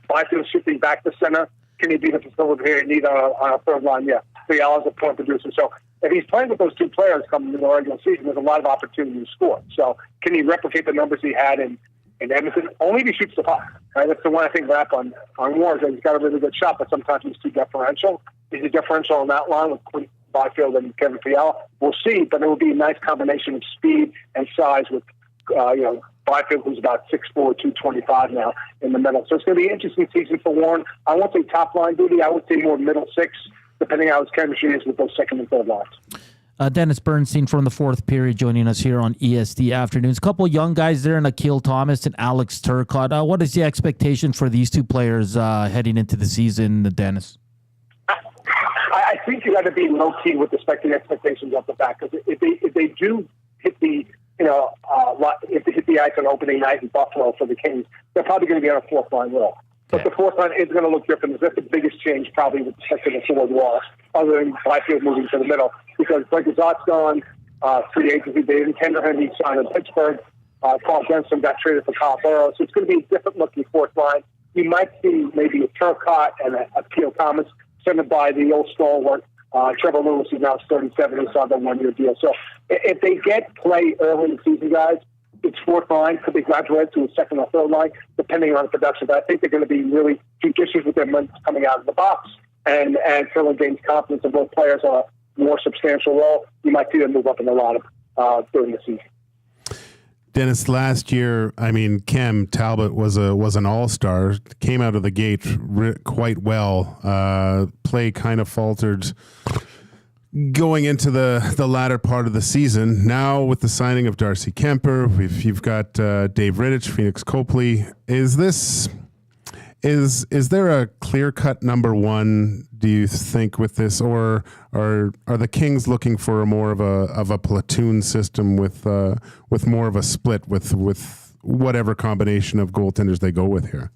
Byfield shifting back to center. Can he be the facilitator need on a third line? Yeah. Fiala's a point producer. So if he's playing with those two players coming in the regular season, there's a lot of opportunity to score. So can he replicate the numbers he had in Edmonton? Only if he shoots the puck. Right? That's the one I think rap on Warren. He's got a really good shot, but sometimes he's too differential. Is he differential on that line with Byfield and Kevin Fiala? We'll see, but it will be a nice combination of speed and size with Byfield, who's about 6'4", 225 now in the middle. So it's going to be an interesting season for Warren. I won't say top line duty. I would say more middle six, depending on how his chemistry is with those second and third lines. Dennis Bernstein from the fourth period joining us here on EST Afternoons. A couple of young guys there in Akil Thomas and Alex Turcotte. What is the expectation for these two players heading into the season, Dennis? I think you got to be low key with respect to the expectations off the bat, because if they do hit the if they hit the ice on opening night in Buffalo for the Kings, they're probably going to be on a fourth line role. But the fourth line is going to look different. That's the biggest change probably with respect to the forward wall, other than Byfield moving to the middle, because Gazzola gone, free agency. They didn't tender him. He signed in Pittsburgh. Paul Bernstein got traded for Kyle Burrow. So it's going to be a different looking fourth line. You might see maybe a Turcotte and a Akil Thomas centered by the old stalwart Trevor Lewis, who's now 37 and signed a 1-year deal. So if they get play early in the season, guys, it's fourth line. Could they graduate to a second or third line, depending on the production. But I think they're going to be really judicious with their money coming out of the box and filling gains confidence of both players on a more substantial role. You might see them move up in the lineup during the season. Dennis, last year, Cam Talbot was an all-star, came out of the gate quite well. Play kind of faltered going into the latter part of the season. Now with the signing of Darcy Kemper, you've got Dave Rittich, Phoenix Copley. Is there a clear-cut number one, do you think, with this, or are the Kings looking for more of a platoon system with more of a split with whatever combination of goaltenders they go with here?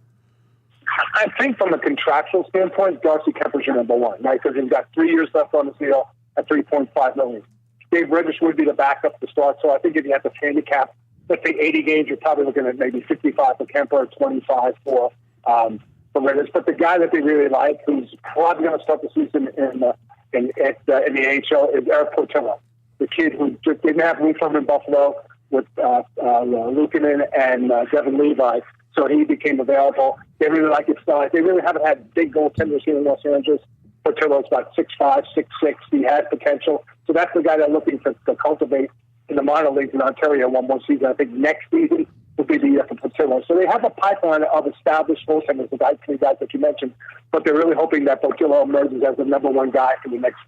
I think from a contractual standpoint, Darcy Kemper's your number one, right? Because he's got 3 years left on the deal at $3.5 million. Dave Rittich would be the backup to start. So I think if you have to handicap, let's say 80 games, you're probably looking at maybe 55 for Kemper, 25 for Rittich. But the guy that they really like, who's probably going to start the season in the AHL, is Eric Portillo, the kid who just didn't have room for him in Buffalo with Luukkonen and Devin Levi. So he became available. They really like his style. They really haven't had big goaltenders here in Los Angeles. Portillo's about 6'5", 6'6". He has potential. So that's the guy they're looking to cultivate in the minor leagues in Ontario one more season. I think next season will be the year for Portillo. So they have a pipeline of established goaltenders, the guys that you mentioned, but they're really hoping that Portillo emerges as the number one guy for the next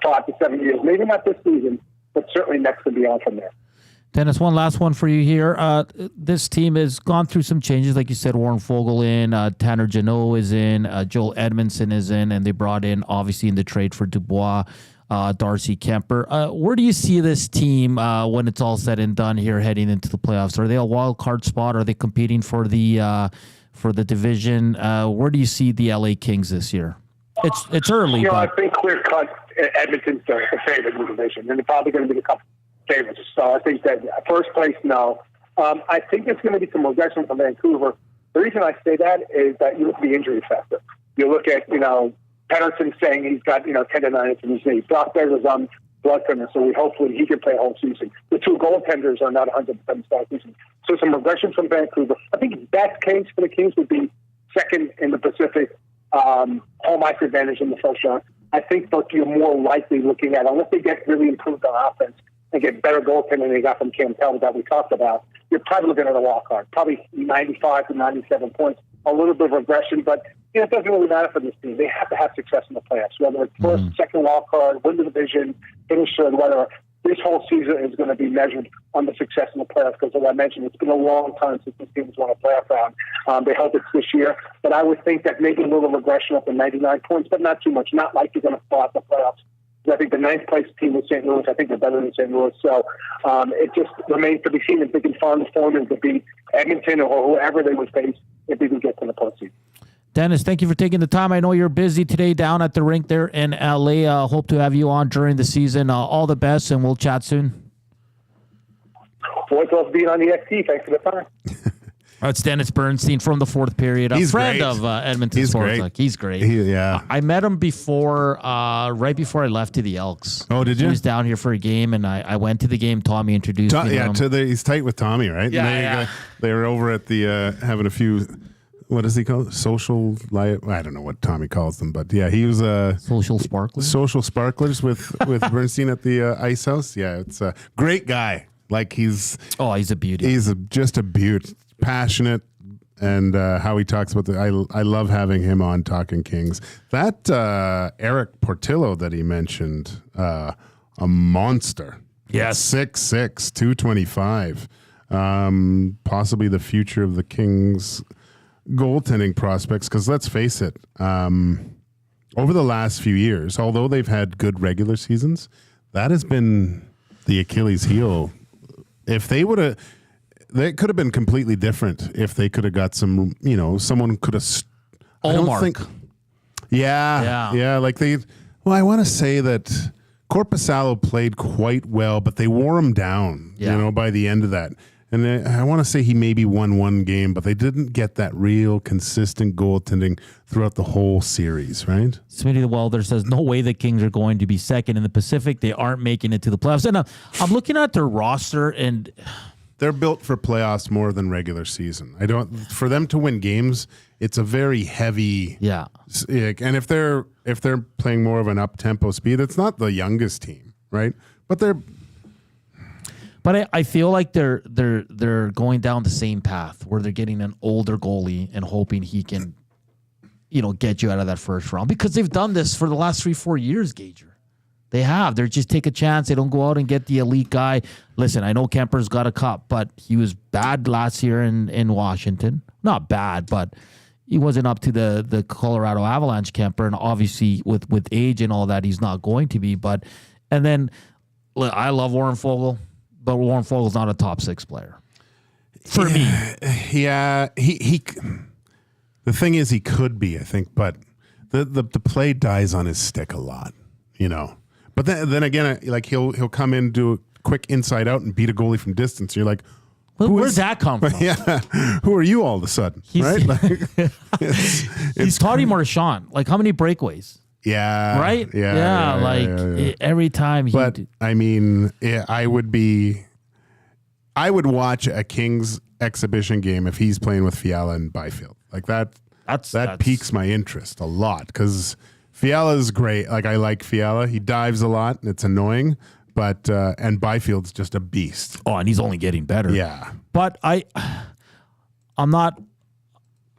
5 to 7 years. Maybe not this season, but certainly next and beyond from there. Dennis, one last one for you here. This team has gone through some changes. Like you said, Warren Foegele in, Tanner Jeannot is in, Joel Edmondson is in, and they brought in, obviously, in the trade for Dubois, Darcy Kemper. Where do you see this team when it's all said and done here heading into the playoffs? Are they a wild card spot? Are they competing for the division? Where do you see the LA Kings this year? It's early. I think clear-cut Edmonton's the favorite in the division, and they're probably going to be the couple favorites. So I think that first place, no. I think it's going to be some regression from Vancouver. The reason I say that is that you look at the injury factor. You look at, Pettersson saying he's got, tendonitis in his knee. Brock Beggers on blood thinner, so hopefully he can play whole season. The two goaltenders are not 100% start season. So some regression from Vancouver. I think best case for the Kings would be second in the Pacific, home ice advantage in the first round. I think that you're more likely looking at, unless they get really improved on offense and get better goaltending than they got from Cam Talbot that we talked about, you're probably looking at a wild card, probably 95 to 97 points, a little bit of regression, but it doesn't really matter for this team. They have to have success in the playoffs, whether it's first, second wild card, win the division, finish third, whatever. This whole season is going to be measured on the success in the playoffs because, as I mentioned, it's been a long time since this team has won a playoff round. They hope it's this year, but I would think that maybe a little regression up to 99 points, but not too much. Not like you're going to fall out the playoffs. I think the ninth place team was St. Louis. I think they're better than St. Louis. So it just remains to be seen if they can find the formula to beat Edmonton or whoever they would face if they can get to the postseason. Dennis, thank you for taking the time. I know you're busy today down at the rink there in LA. Hope to have you on during the season. All the best, and we'll chat soon. Boys love being on EST. Thanks for the time. It's Dennis Bernstein from the fourth period. He's a friend great. of Edmonton Sports Talk. He's great. I met him before, right before I left to the Elks. Oh, did you? He was down here for a game, and I went to the game. Tommy introduced me to him. He's tight with Tommy, right? Yeah, They were over at the having a few. What does he call it? Social? I don't know what Tommy calls them, but yeah, he was social sparklers. Social sparklers with Bernstein at the Ice House. Yeah, it's a great guy. Like he's a beauty. He's just a beaut, passionate, and how he talks about I love having him on Talking Kings. That Eric Portillo that he mentioned, a monster. Yes, 6'6", 225. Possibly the future of the Kings goaltending prospects, because let's face it, over the last few years, although they've had good regular seasons, that has been the Achilles heel. If they would have, they could have been completely different if they could have got some, someone could have. Ullmark. Yeah. Like I want to say that Korpisalo played quite well, but they wore him down, by the end of that. And I want to say he maybe won one game, but they didn't get that real consistent goaltending throughout the whole series, right? Smitty the Welder says, no way the Kings are going to be second in the Pacific. They aren't making it to the playoffs. And I'm looking at their roster, and they're built for playoffs more than regular season. For them to win games, it's a very heavy. Yeah. And if they're playing more of an up-tempo speed, it's not the youngest team, right? But they're. But I feel like they're going down the same path where they're getting an older goalie and hoping he can, get you out of that first round, because they've done this for the last 3-4 years, Gager. They have. They just take a chance. They don't go out and get the elite guy. Listen, I know Kemper's got a cup, but he was bad last year in Washington. Not bad, but he wasn't up to the Colorado Avalanche Kemper, and obviously with age and all that, he's not going to be. And then I love Warren Foegele. But Warren Fogel's not a top 6 player for me. Yeah, he. The thing is, he could be, I think, but the play dies on his stick a lot, But then again, like he'll come in, do a quick inside out, and beat a goalie from distance. You're like, where's that come from? Yeah, who are you all of a sudden? Right? He's Toddy Marchand. Like, how many breakaways? Yeah. Right? Yeah. Every time he. But I mean, I would watch a Kings exhibition game if he's playing with Fiala and Byfield. Like that piques my interest a lot, because Fiala is great. Like, I like Fiala. He dives a lot and it's annoying, but and Byfield's just a beast. Oh, and he's only getting better. Yeah. But I'm not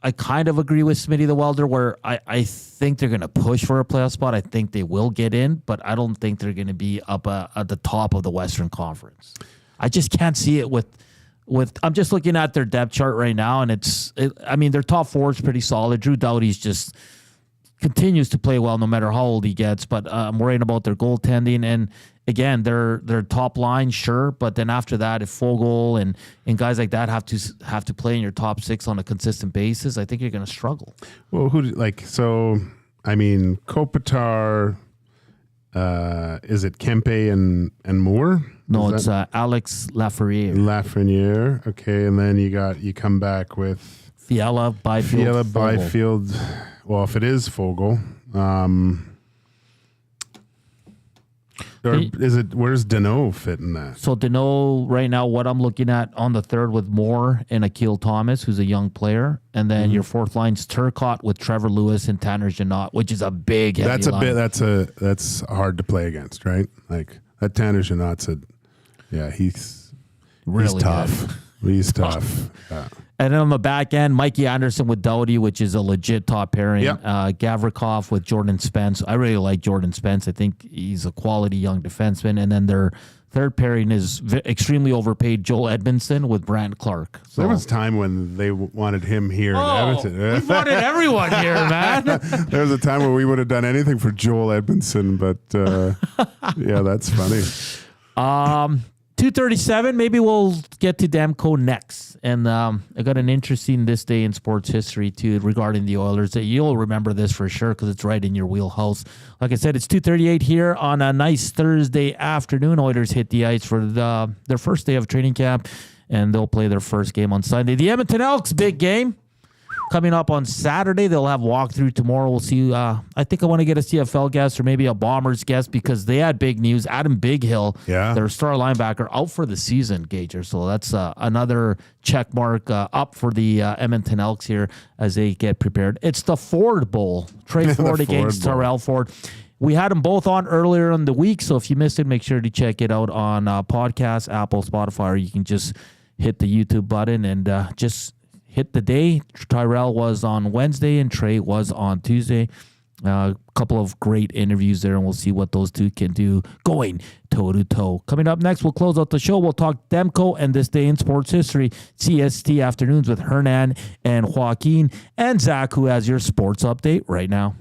I kind of agree with Smitty the Welder where I think they're going to push for a playoff spot. I think they will get in, but I don't think they're going to be up at the top of the Western Conference. I just can't see it with I'm just looking at their depth chart right now, and their top four is pretty solid. Drew Doughty's just continues to play well no matter how old he gets, but I'm worried about their goaltending. And again, their top line, sure, but then after that, if Foegele and guys like that have to play in your top six on a consistent basis, I think you're going to struggle. Well, Kopitar, is it Kempe and Moore? No, it's Alex Lafreniere. Okay, and then you come back with Fiala, Byfield. Well, if it is Foegele, where's Deneau fit in that? So Deneau right now, what I'm looking at on the third with Moore and Akil Thomas, who's a young player, and then your fourth line's Turcotte with Trevor Lewis and Tanner Janot, which is a big heavy line. That's hard to play against, right? Like that Tanner Janot's he's really tough. He's tough. Yeah. And then on the back end, Mikey Anderson with Doughty, which is a legit top pairing. Yep. Gavrikov with Jordan Spence. I really like Jordan Spence. I think he's a quality young defenseman. And then their third pairing is extremely overpaid Joel Edmondson with Brant Clark. So there was time when they wanted him here in Edmonton. We wanted everyone here, man. There was a time where we would have done anything for Joel Edmondson, but yeah, that's funny. 2:37. Maybe we'll get to Demko next. And I got an interesting this day in sports history too regarding the Oilers. You'll remember this for sure because it's right in your wheelhouse. Like I said, it's 2:38 here on a nice Thursday afternoon. Oilers hit the ice for their first day of training camp, and they'll play their first game on Sunday. The Edmonton Elks, big game. Coming up on Saturday, they'll have walkthrough tomorrow. We'll see. I think I want to get a CFL guest or maybe a Bombers guest because they had big news. Adam Bighill, their star linebacker, out for the season, Gager. So that's another check mark up for the Edmonton Elks here as they get prepared. It's the Ford Bowl. Trey Ford against Terrell Ford. We had them both on earlier in the week, so if you missed it, make sure to check it out on podcasts, Apple, Spotify, or you can just hit the YouTube button and just hit the day. Tyrell was on Wednesday and Trey was on Tuesday. A couple of great interviews there, and we'll see what those two can do going toe-to-toe. Coming up next, we'll close out the show. We'll talk Demko and this day in sports history. CST Afternoons with Hernan and Joaquin and Zach, who has your sports update right now.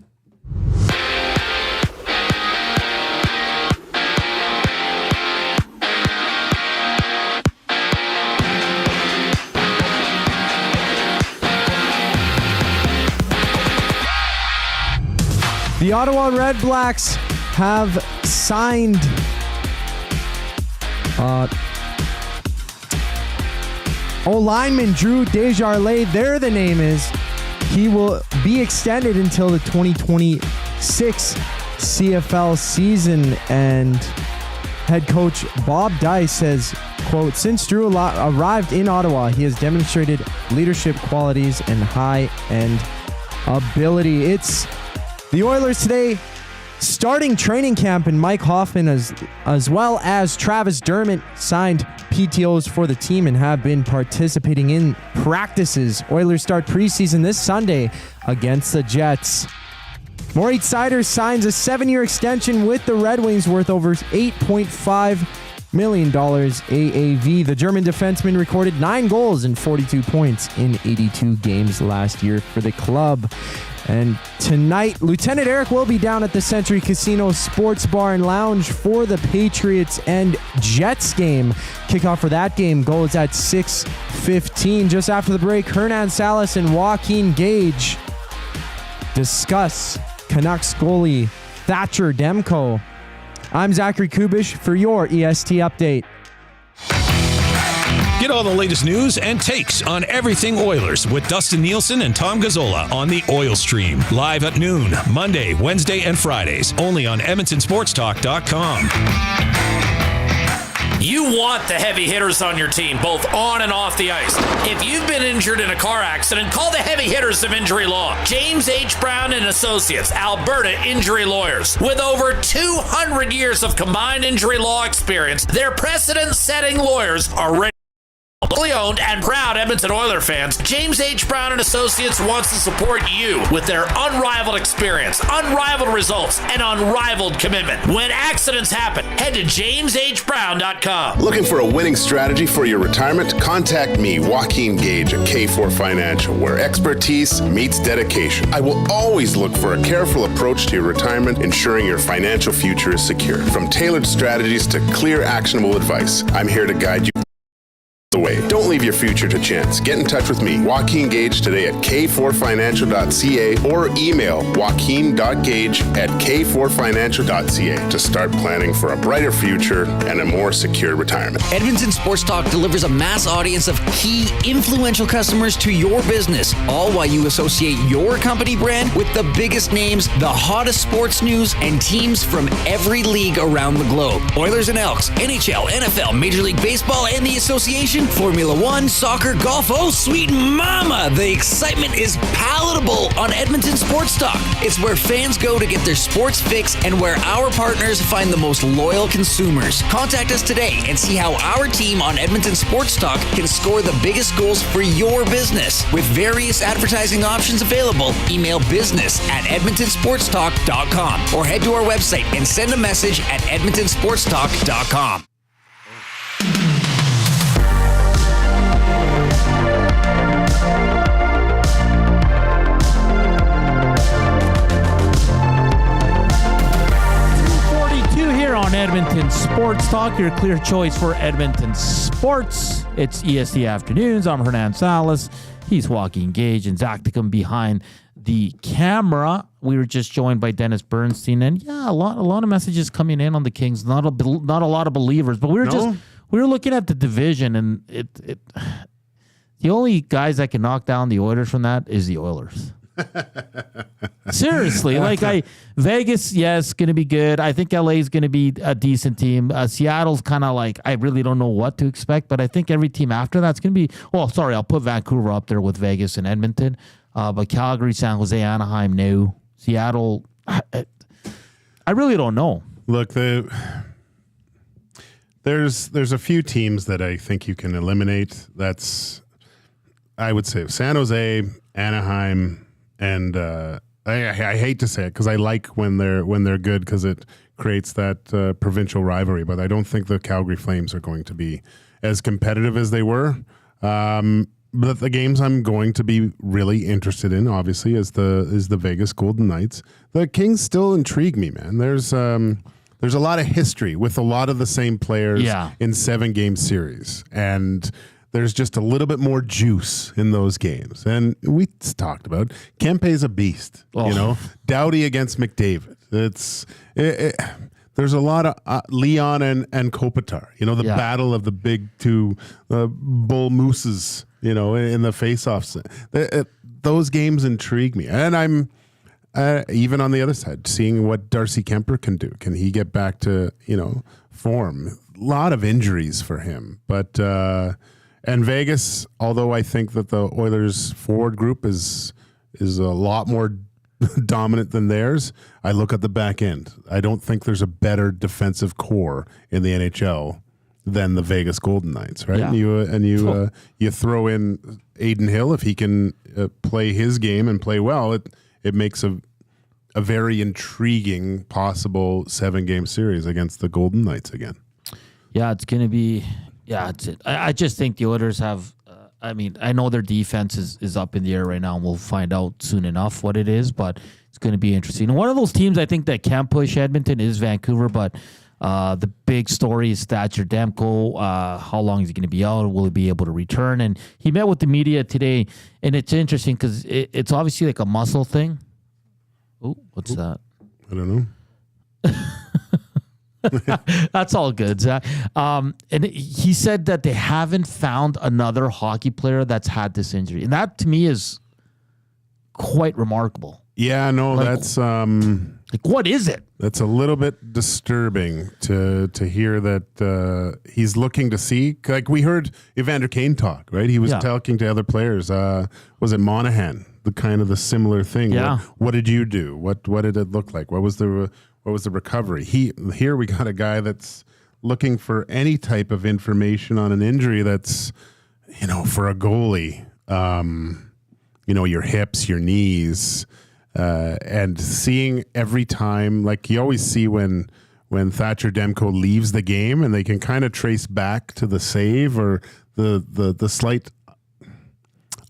The Ottawa Red Blacks have signed O-lineman Drew Desjardins. There the name is. He will be extended until the 2026 CFL season. And head coach Bob Dice says, quote, since Drew arrived in Ottawa, he has demonstrated leadership qualities and high-end ability. It's the Oilers today starting training camp, and Mike Hoffman as well as Travis Dermott signed PTOs for the team and have been participating in practices. Oilers start preseason this Sunday against the Jets. Moritz Seider signs a 7-year extension with the Red Wings worth over $8.5 million AAV. The German defenseman recorded 9 goals and 42 points in 82 games last year for the club. And tonight, Lieutenant Eric will be down at the Century Casino Sports Bar and Lounge for the Patriots and Jets game. Kickoff for that game goes at 6:15. Just after the break, Hernan Salas and Joaquin Gage discuss Canucks goalie Thatcher Demko. I'm Zachary Kubusch for your EST update. Get all the latest news and takes on everything Oilers with Dustin Nielsen and Tom Gazzola on the Oil Stream. Live at noon, Monday, Wednesday, and Fridays. Only on EdmontonSportsTalk.com. You want the heavy hitters on your team, both on and off the ice. If you've been injured in a car accident, call the heavy hitters of injury law. James H. Brown and Associates, Alberta Injury Lawyers. With over 200 years of combined injury law experience, their precedent-setting lawyers are ready Locally owned and proud Edmonton Oiler fans, James H. Brown and Associates wants to support you with their unrivaled experience, unrivaled results, and unrivaled commitment. When accidents happen, head to jameshbrown.com. Looking for a winning strategy for your retirement? Contact me, Joaquin Gage at K4 Financial, where expertise meets dedication. I will always look for a careful approach to your retirement, ensuring your financial future is secure. From tailored strategies to clear, actionable advice, I'm here to guide you the way. Don't leave your future to chance. Get in touch with me, Joaquin Gage, today at k4financial.ca or email joaquin.gage@k4financial.ca to start planning for a brighter future and a more secure retirement. Edmonton Sports Talk delivers a mass audience of key, influential customers to your business, all while you associate your company brand with the biggest names, the hottest sports news, and teams from every league around the globe. Oilers and Elks, NHL, NFL, Major League Baseball, and the association, Formula One, soccer, golf, oh sweet mama, the excitement is palatable on Edmonton Sports Talk. It's where fans go to get their sports fix and where our partners find the most loyal consumers. Contact us today and see how our team on Edmonton Sports Talk can score the biggest goals for your business. With various advertising options available, email business@edmontonsportstalk.com or head to our website and send a message at edmontonsportstalk.com. On Edmonton Sports Talk, your clear choice for Edmonton sports. It's EST Afternoons. I'm Hernan Salas. He's Joaquin Gage and Zachticum behind the camera. We were just joined by Dennis Bernstein, and yeah, a lot of messages coming in on the Kings. Not a lot of believers, but we were looking at the division, and it the only guys that can knock down the Oilers from that is the Oilers. Seriously, Vegas, yes, going to be good. I think LA is going to be a decent team. Seattle's kind of like, I really don't know what to expect, but I think every team after that's going to be, I'll put Vancouver up there with Vegas and Edmonton. But Calgary, San Jose, Anaheim, no. Seattle, I really don't know. Look, there's a few teams that I think you can eliminate. That's, I would say, San Jose, Anaheim, and I hate to say it because I like when they're good because it creates that provincial rivalry. But I don't think the Calgary Flames are going to be as competitive as they were. But the games I'm going to be really interested in, obviously, is the Vegas Golden Knights. The Kings still intrigue me, man. There's a lot of history with a lot of the same players in 7-game series, and there's just a little bit more juice in those games. And we talked about Kempe's a beast, Doughty against McDavid. There's a lot of Leon and Kopitar, the battle of the big two bull mooses, in the face-offs. Those games intrigue me. And I'm even on the other side, seeing what Darcy Kemper can do. Can he get back to, form? A lot of injuries for him. But and Vegas, although I think that the Oilers forward group is a lot more dominant than theirs, I look at the back end. I don't think there's a better defensive core in the NHL than the Vegas Golden Knights, right? Yeah. You throw in Aiden Hill, if he can play his game and play well, it makes a very intriguing possible 7-game series against the Golden Knights again. Yeah, it's going to be. Yeah, it's it. I just think the Oilers have. I know their defense is up in the air right now, and we'll find out soon enough what it is. But it's going to be interesting. And one of those teams I think that can push Edmonton is Vancouver. But the big story is Thatcher Demko. How long is he going to be out? Will he be able to return? And he met with the media today, and it's interesting because it's obviously like a muscle thing. Oh, what's that? I don't know. That's all good, Zach. And he said that they haven't found another hockey player that's had this injury. And that, to me, is quite remarkable. Yeah, no, that's... what is it? That's a little bit disturbing to hear that he's looking to see. Like, we heard Evander Kane talk, right? He was talking to other players. Was it Monahan? The similar thing. Yeah. What did you do? What did it look like? What was the recovery? Here we got a guy that's looking for any type of information on an injury that's for a goalie, your hips, your knees, and seeing every time, like you always see when Thatcher Demko leaves the game and they can kind of trace back to the save or the slight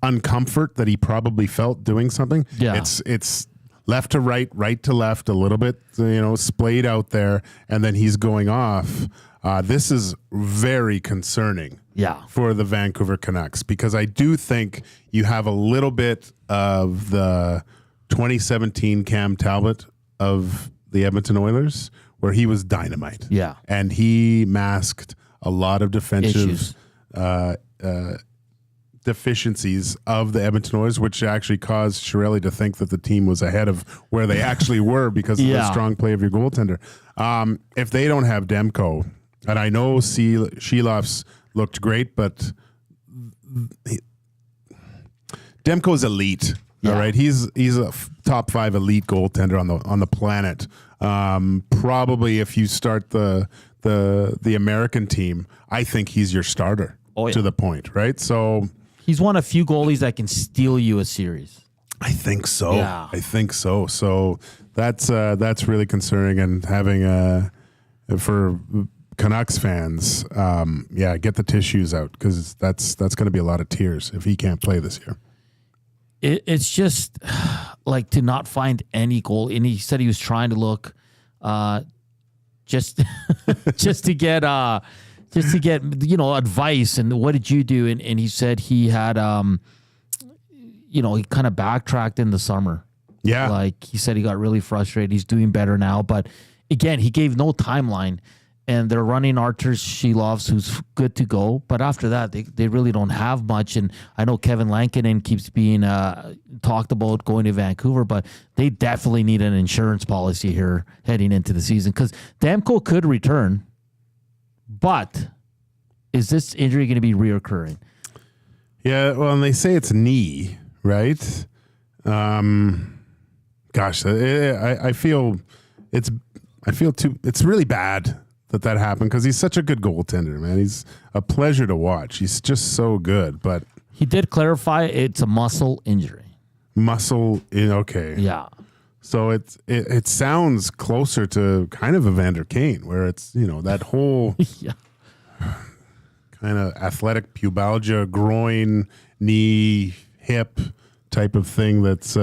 uncomfort that he probably felt doing something. Yeah. It's left to right, right to left, a little bit, splayed out there, and then he's going off. This is very concerning for the Vancouver Canucks, because I do think you have a little bit of the 2017 Cam Talbot of the Edmonton Oilers, where he was dynamite. Yeah. And he masked a lot of defensive deficiencies of the Edmonton Oilers, which actually caused Chiarelli to think that the team was ahead of where they actually were because of the strong play of your goaltender. If they don't have Demko, and I know Sheloff's looked great, but Demko's elite. All right, he's a top 5 elite goaltender on the planet. Probably if you start the American team, I think he's your starter to the point, right? So he's one of few goalies that can steal you a series. I think so. Yeah. I think so. So that's really concerning, and having for Canucks fans, get the tissues out, because that's going to be a lot of tears if he can't play this year. It's just like to not find any goal. And he said he was trying to look just to get advice. And what did you do? And he said he had he kind of backtracked in the summer. Yeah. Like he said he got really frustrated. He's doing better now. But again, he gave no timeline. And they're running Artur Shelovs, who's good to go. But after that, they really don't have much. And I know Kevin Lankinen keeps being talked about going to Vancouver, but they definitely need an insurance policy here heading into the season, because Demko could return. But is this injury going to be reoccurring? Yeah, well, and they say it's knee, right? I feel it's really bad that happened, because he's such a good goaltender, man. He's a pleasure to watch. He's just so good. But he did clarify it's a muscle injury. Okay. Yeah. So it sounds closer to kind of Evander Kane, where it's that whole kind of athletic pubalgia, groin, knee, hip type of thing that's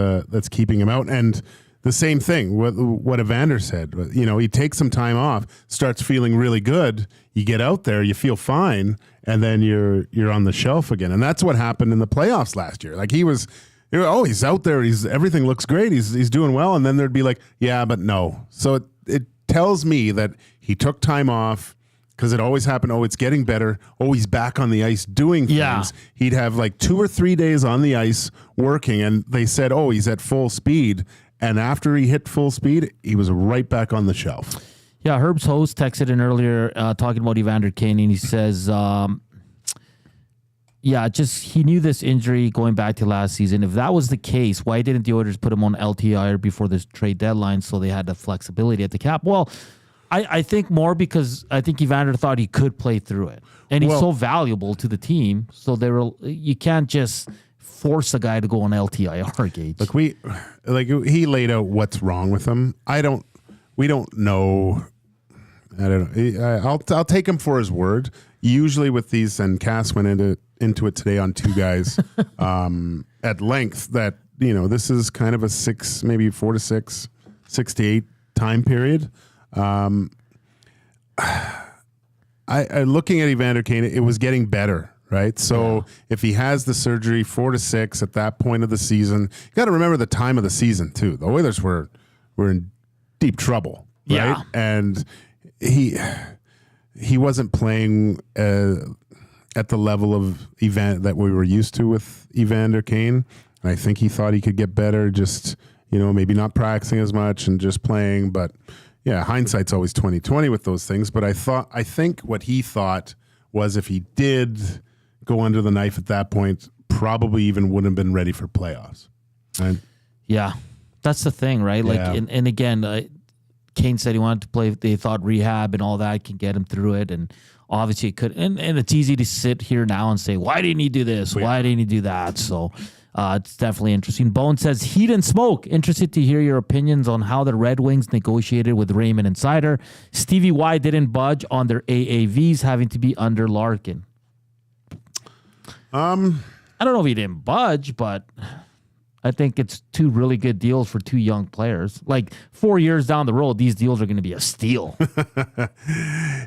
keeping him out. And the same thing, what Evander said. He takes some time off, starts feeling really good. You get out there, you feel fine, and then you're on the shelf again. And that's what happened in the playoffs last year. Like he's out there, everything looks great, he's doing well, and then there'd be like, yeah, but no. So it tells me that he took time off, because it always happened. Oh, it's getting better. Oh, he's back on the ice doing things. Yeah. He'd have like 2 or 3 days on the ice working, and they said, oh, he's at full speed. And after he hit full speed, he was right back on the shelf. Yeah, Herb's host texted in earlier talking about Evander Kane, and he says, he knew this injury going back to last season. If that was the case, why didn't the Oilers put him on LTIR before this trade deadline so they had the flexibility at the cap? Well, I think more because I think Evander thought he could play through it. And he's so valuable to the team, so you can't just force a guy to go on LTIR, Gage. He laid out what's wrong with him. We don't know. I don't know. I'll take him for his word. Usually with these, and Cass went into it today on 2 guys at length, that this is kind of a 6, maybe 4 to 6, 6 to 8 time period. Looking at Evander Kane, it was getting better. Right. So if he has the surgery 4 to 6 at that point of the season, you got to remember the time of the season too. The Oilers were in deep trouble. Right. Yeah. And he wasn't playing at the level of that we were used to with Evander Kane. And I think he thought he could get better, just, maybe not practicing as much and just playing. But yeah, hindsight's always 20/20 with those things. But I think what he thought was if he did go under the knife at that point, probably even wouldn't have been ready for playoffs. Right? Yeah, that's the thing, right? Like, and again, Kane said he wanted to play. They thought rehab and all that can get him through it. And obviously it could. And it's easy to sit here now and say, why didn't he do this? Why didn't he do that? So it's definitely interesting. Bone says, heat and smoke. Interested to hear your opinions on how the Red Wings negotiated with Raymond Insider. Stevie Y didn't budge on their AAVs having to be under Larkin. I don't know if he didn't budge, but I think it's two really good deals for two young players. Like 4 years down the road, these deals are going to be a steal.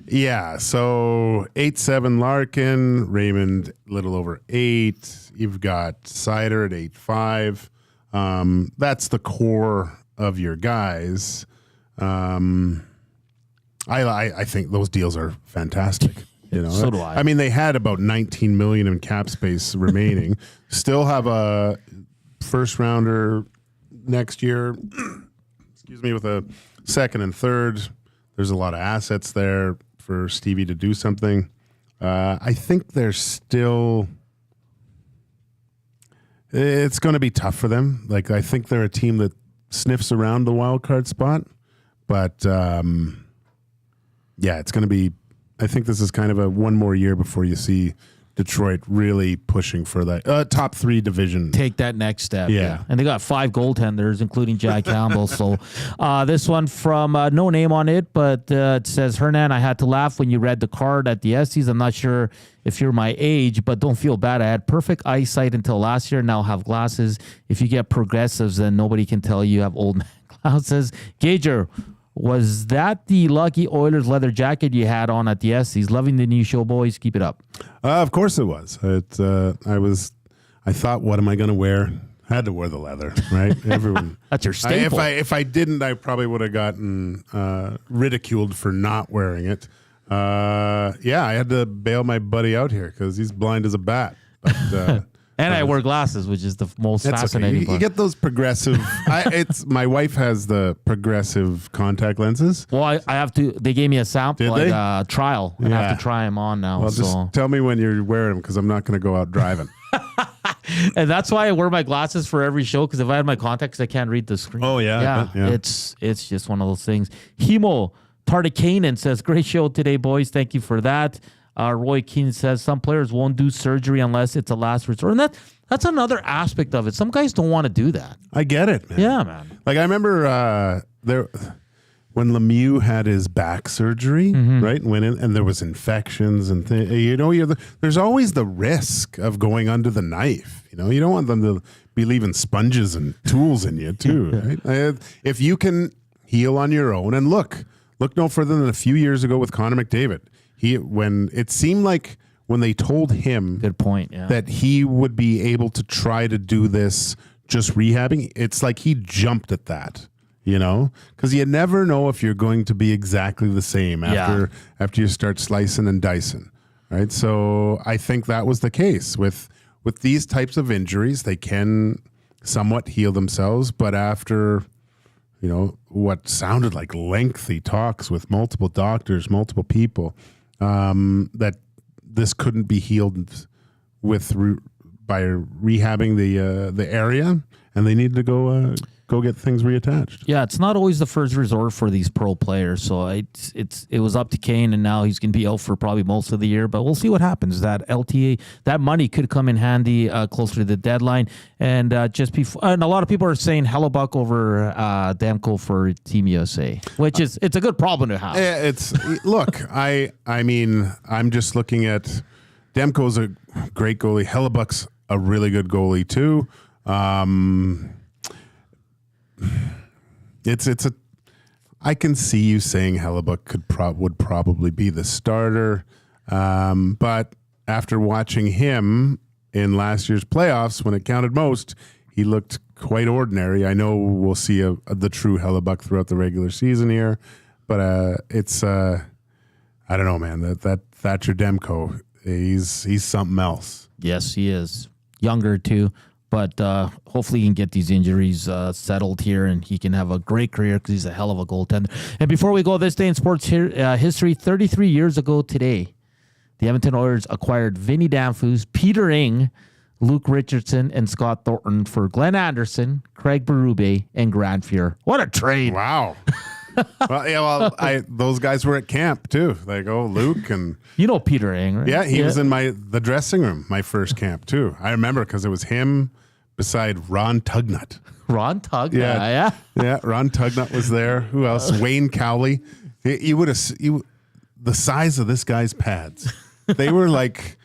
Yeah, so 8.7 Larkin, Raymond a little over 8. You've got Sider at 8.5. That's the core of your guys. I think those deals are fantastic. So do I. I mean, they had about $19 million in cap space remaining. Still have a first rounder next year. Excuse me, with a second and third. There's a lot of assets there for Stevie to do something. I think they're still. It's going to be tough for them. Like, I think they're a team that sniffs around the wild card spot, but yeah, it's going to be. I think this is kind of a one more year before you see Detroit really pushing for that top 3 division. Take that next step. Yeah. And they got 5 goaltenders, including Jack Campbell. So this one from no name on it, but it says, Hernan, I had to laugh when you read the card at the Estes. I'm not sure if you're my age, but don't feel bad. I had perfect eyesight until last year. Now have glasses. If you get progressives, then nobody can tell you have old man glasses. Gager, was that the lucky Oilers leather jacket you had on at the Estes? Loving the new show, boys. Keep it up. Of course it was. I thought, what am I going to wear? Had to wear the leather, right? Everyone. That's your staple. If I didn't, I probably would have gotten ridiculed for not wearing it. Yeah, I had to bail my buddy out here because he's blind as a bat. But, and I wear glasses, which is the most fascinating okay. You get those progressive. My wife has the progressive contact lenses. Well, I have to. They gave me a sample, trial. I have to try them on now. Well, so. just tell me when you're wearing them because I'm not going to go out driving. And that's why I wear my glasses for every show, because if I had my contacts, I can't read the screen. Oh yeah. It's just one of those things. Hemo Tardikanen says, great show today, boys. Thank you for that. Roy Keane says some players won't do surgery unless it's a last resort. And that's another aspect of it. Some guys don't want to do that. I get it, man. Yeah, man. Like, I remember when Lemieux had his back surgery, right? And went in, and there was infections and there's always the risk of going under the knife. You don't want them to be leaving sponges and tools in you too, right? If you can heal on your own, and look no further than a few years ago with Connor McDavid. When it seemed like when they told him good point, that he would be able to try to do this just rehabbing, it's like he jumped at that, because you never know if you're going to be exactly the same after you start slicing and dicing, right? So I think that was the case with these types of injuries. They can somewhat heal themselves, but after what sounded like lengthy talks with multiple doctors, multiple people. That this couldn't be healed by rehabbing the area, and they need to go get things reattached. Yeah, it's not always the first resort for these pro players. So it was up to Kane, and now he's going to be out for probably most of the year. But we'll see what happens. That LTA, that money could come in handy closer to the deadline. And just before, and a lot of people are saying Hellebuck over Demko for Team USA, which it's a good problem to have. Look, I mean, I'm just looking at Demko's a great goalie. Hellebuck's a really good goalie too. I can see you saying Hellebuck would probably be the starter, but after watching him in last year's playoffs when it counted most, he looked quite ordinary. I know we'll see the true Hellebuck throughout the regular season here, but it's I don't know, man. That Thatcher Demko, he's something else. Yes, he is. Younger too. But hopefully he can get these injuries settled here, and he can have a great career because he's a hell of a goaltender. And before we go, this day in sports history, 33 years ago today, the Edmonton Oilers acquired Vinny Danfus, Peter Ing, Luke Richardson, and Scott Thornton for Glenn Anderson, Craig Berube, and Grant Fuhr. What a trade. Wow. Those guys were at camp too. Like, Luke and Peter Ang, right? Yeah, he was in the dressing room, my first camp too. I remember because it was him beside Ron Tugnut. Ron Tugnut, yeah. Ron Tugnut was there. Who else? Wayne Cowley. The size of this guy's pads. They were like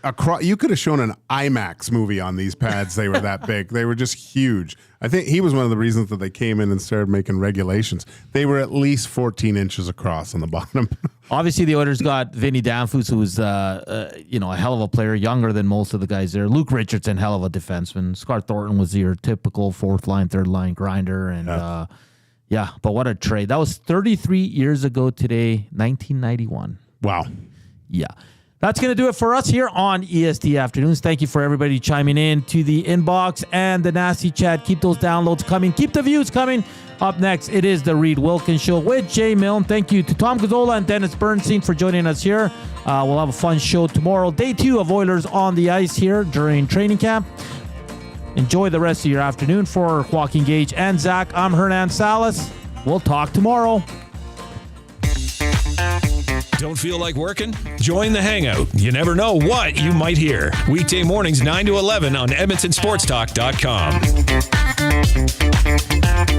across. You could have shown an IMAX movie on these pads. They were that big. They were just huge. I think he was one of the reasons that they came in and started making regulations. They were at least 14 inches across on the bottom. Obviously, the Oilers got Vinny Danfus, who was a hell of a player, younger than most of the guys there. Luke Richardson, hell of a defenseman. Scott Thornton was your typical fourth line, third line grinder, and but what a trade. That was 33 years ago today, 1991. Wow. Yeah. That's going to do it for us here on EST Afternoons. Thank you for everybody chiming in to the inbox and the nasty chat. Keep those downloads coming. Keep the views coming. Up next, it is the Reed Wilkins Show with Jay Milne. Thank you to Tom Gazzola and Dennis Bernstein for joining us here. We'll have a fun show tomorrow. Day 2 of Oilers on the ice here during training camp. Enjoy the rest of your afternoon. For Joaquin Gage and Zach, I'm Hernan Salas. We'll talk tomorrow. Don't feel like working? Join the Hangout. You never know what you might hear. Weekday mornings 9 to 11 on EdmontonSportsTalk.com.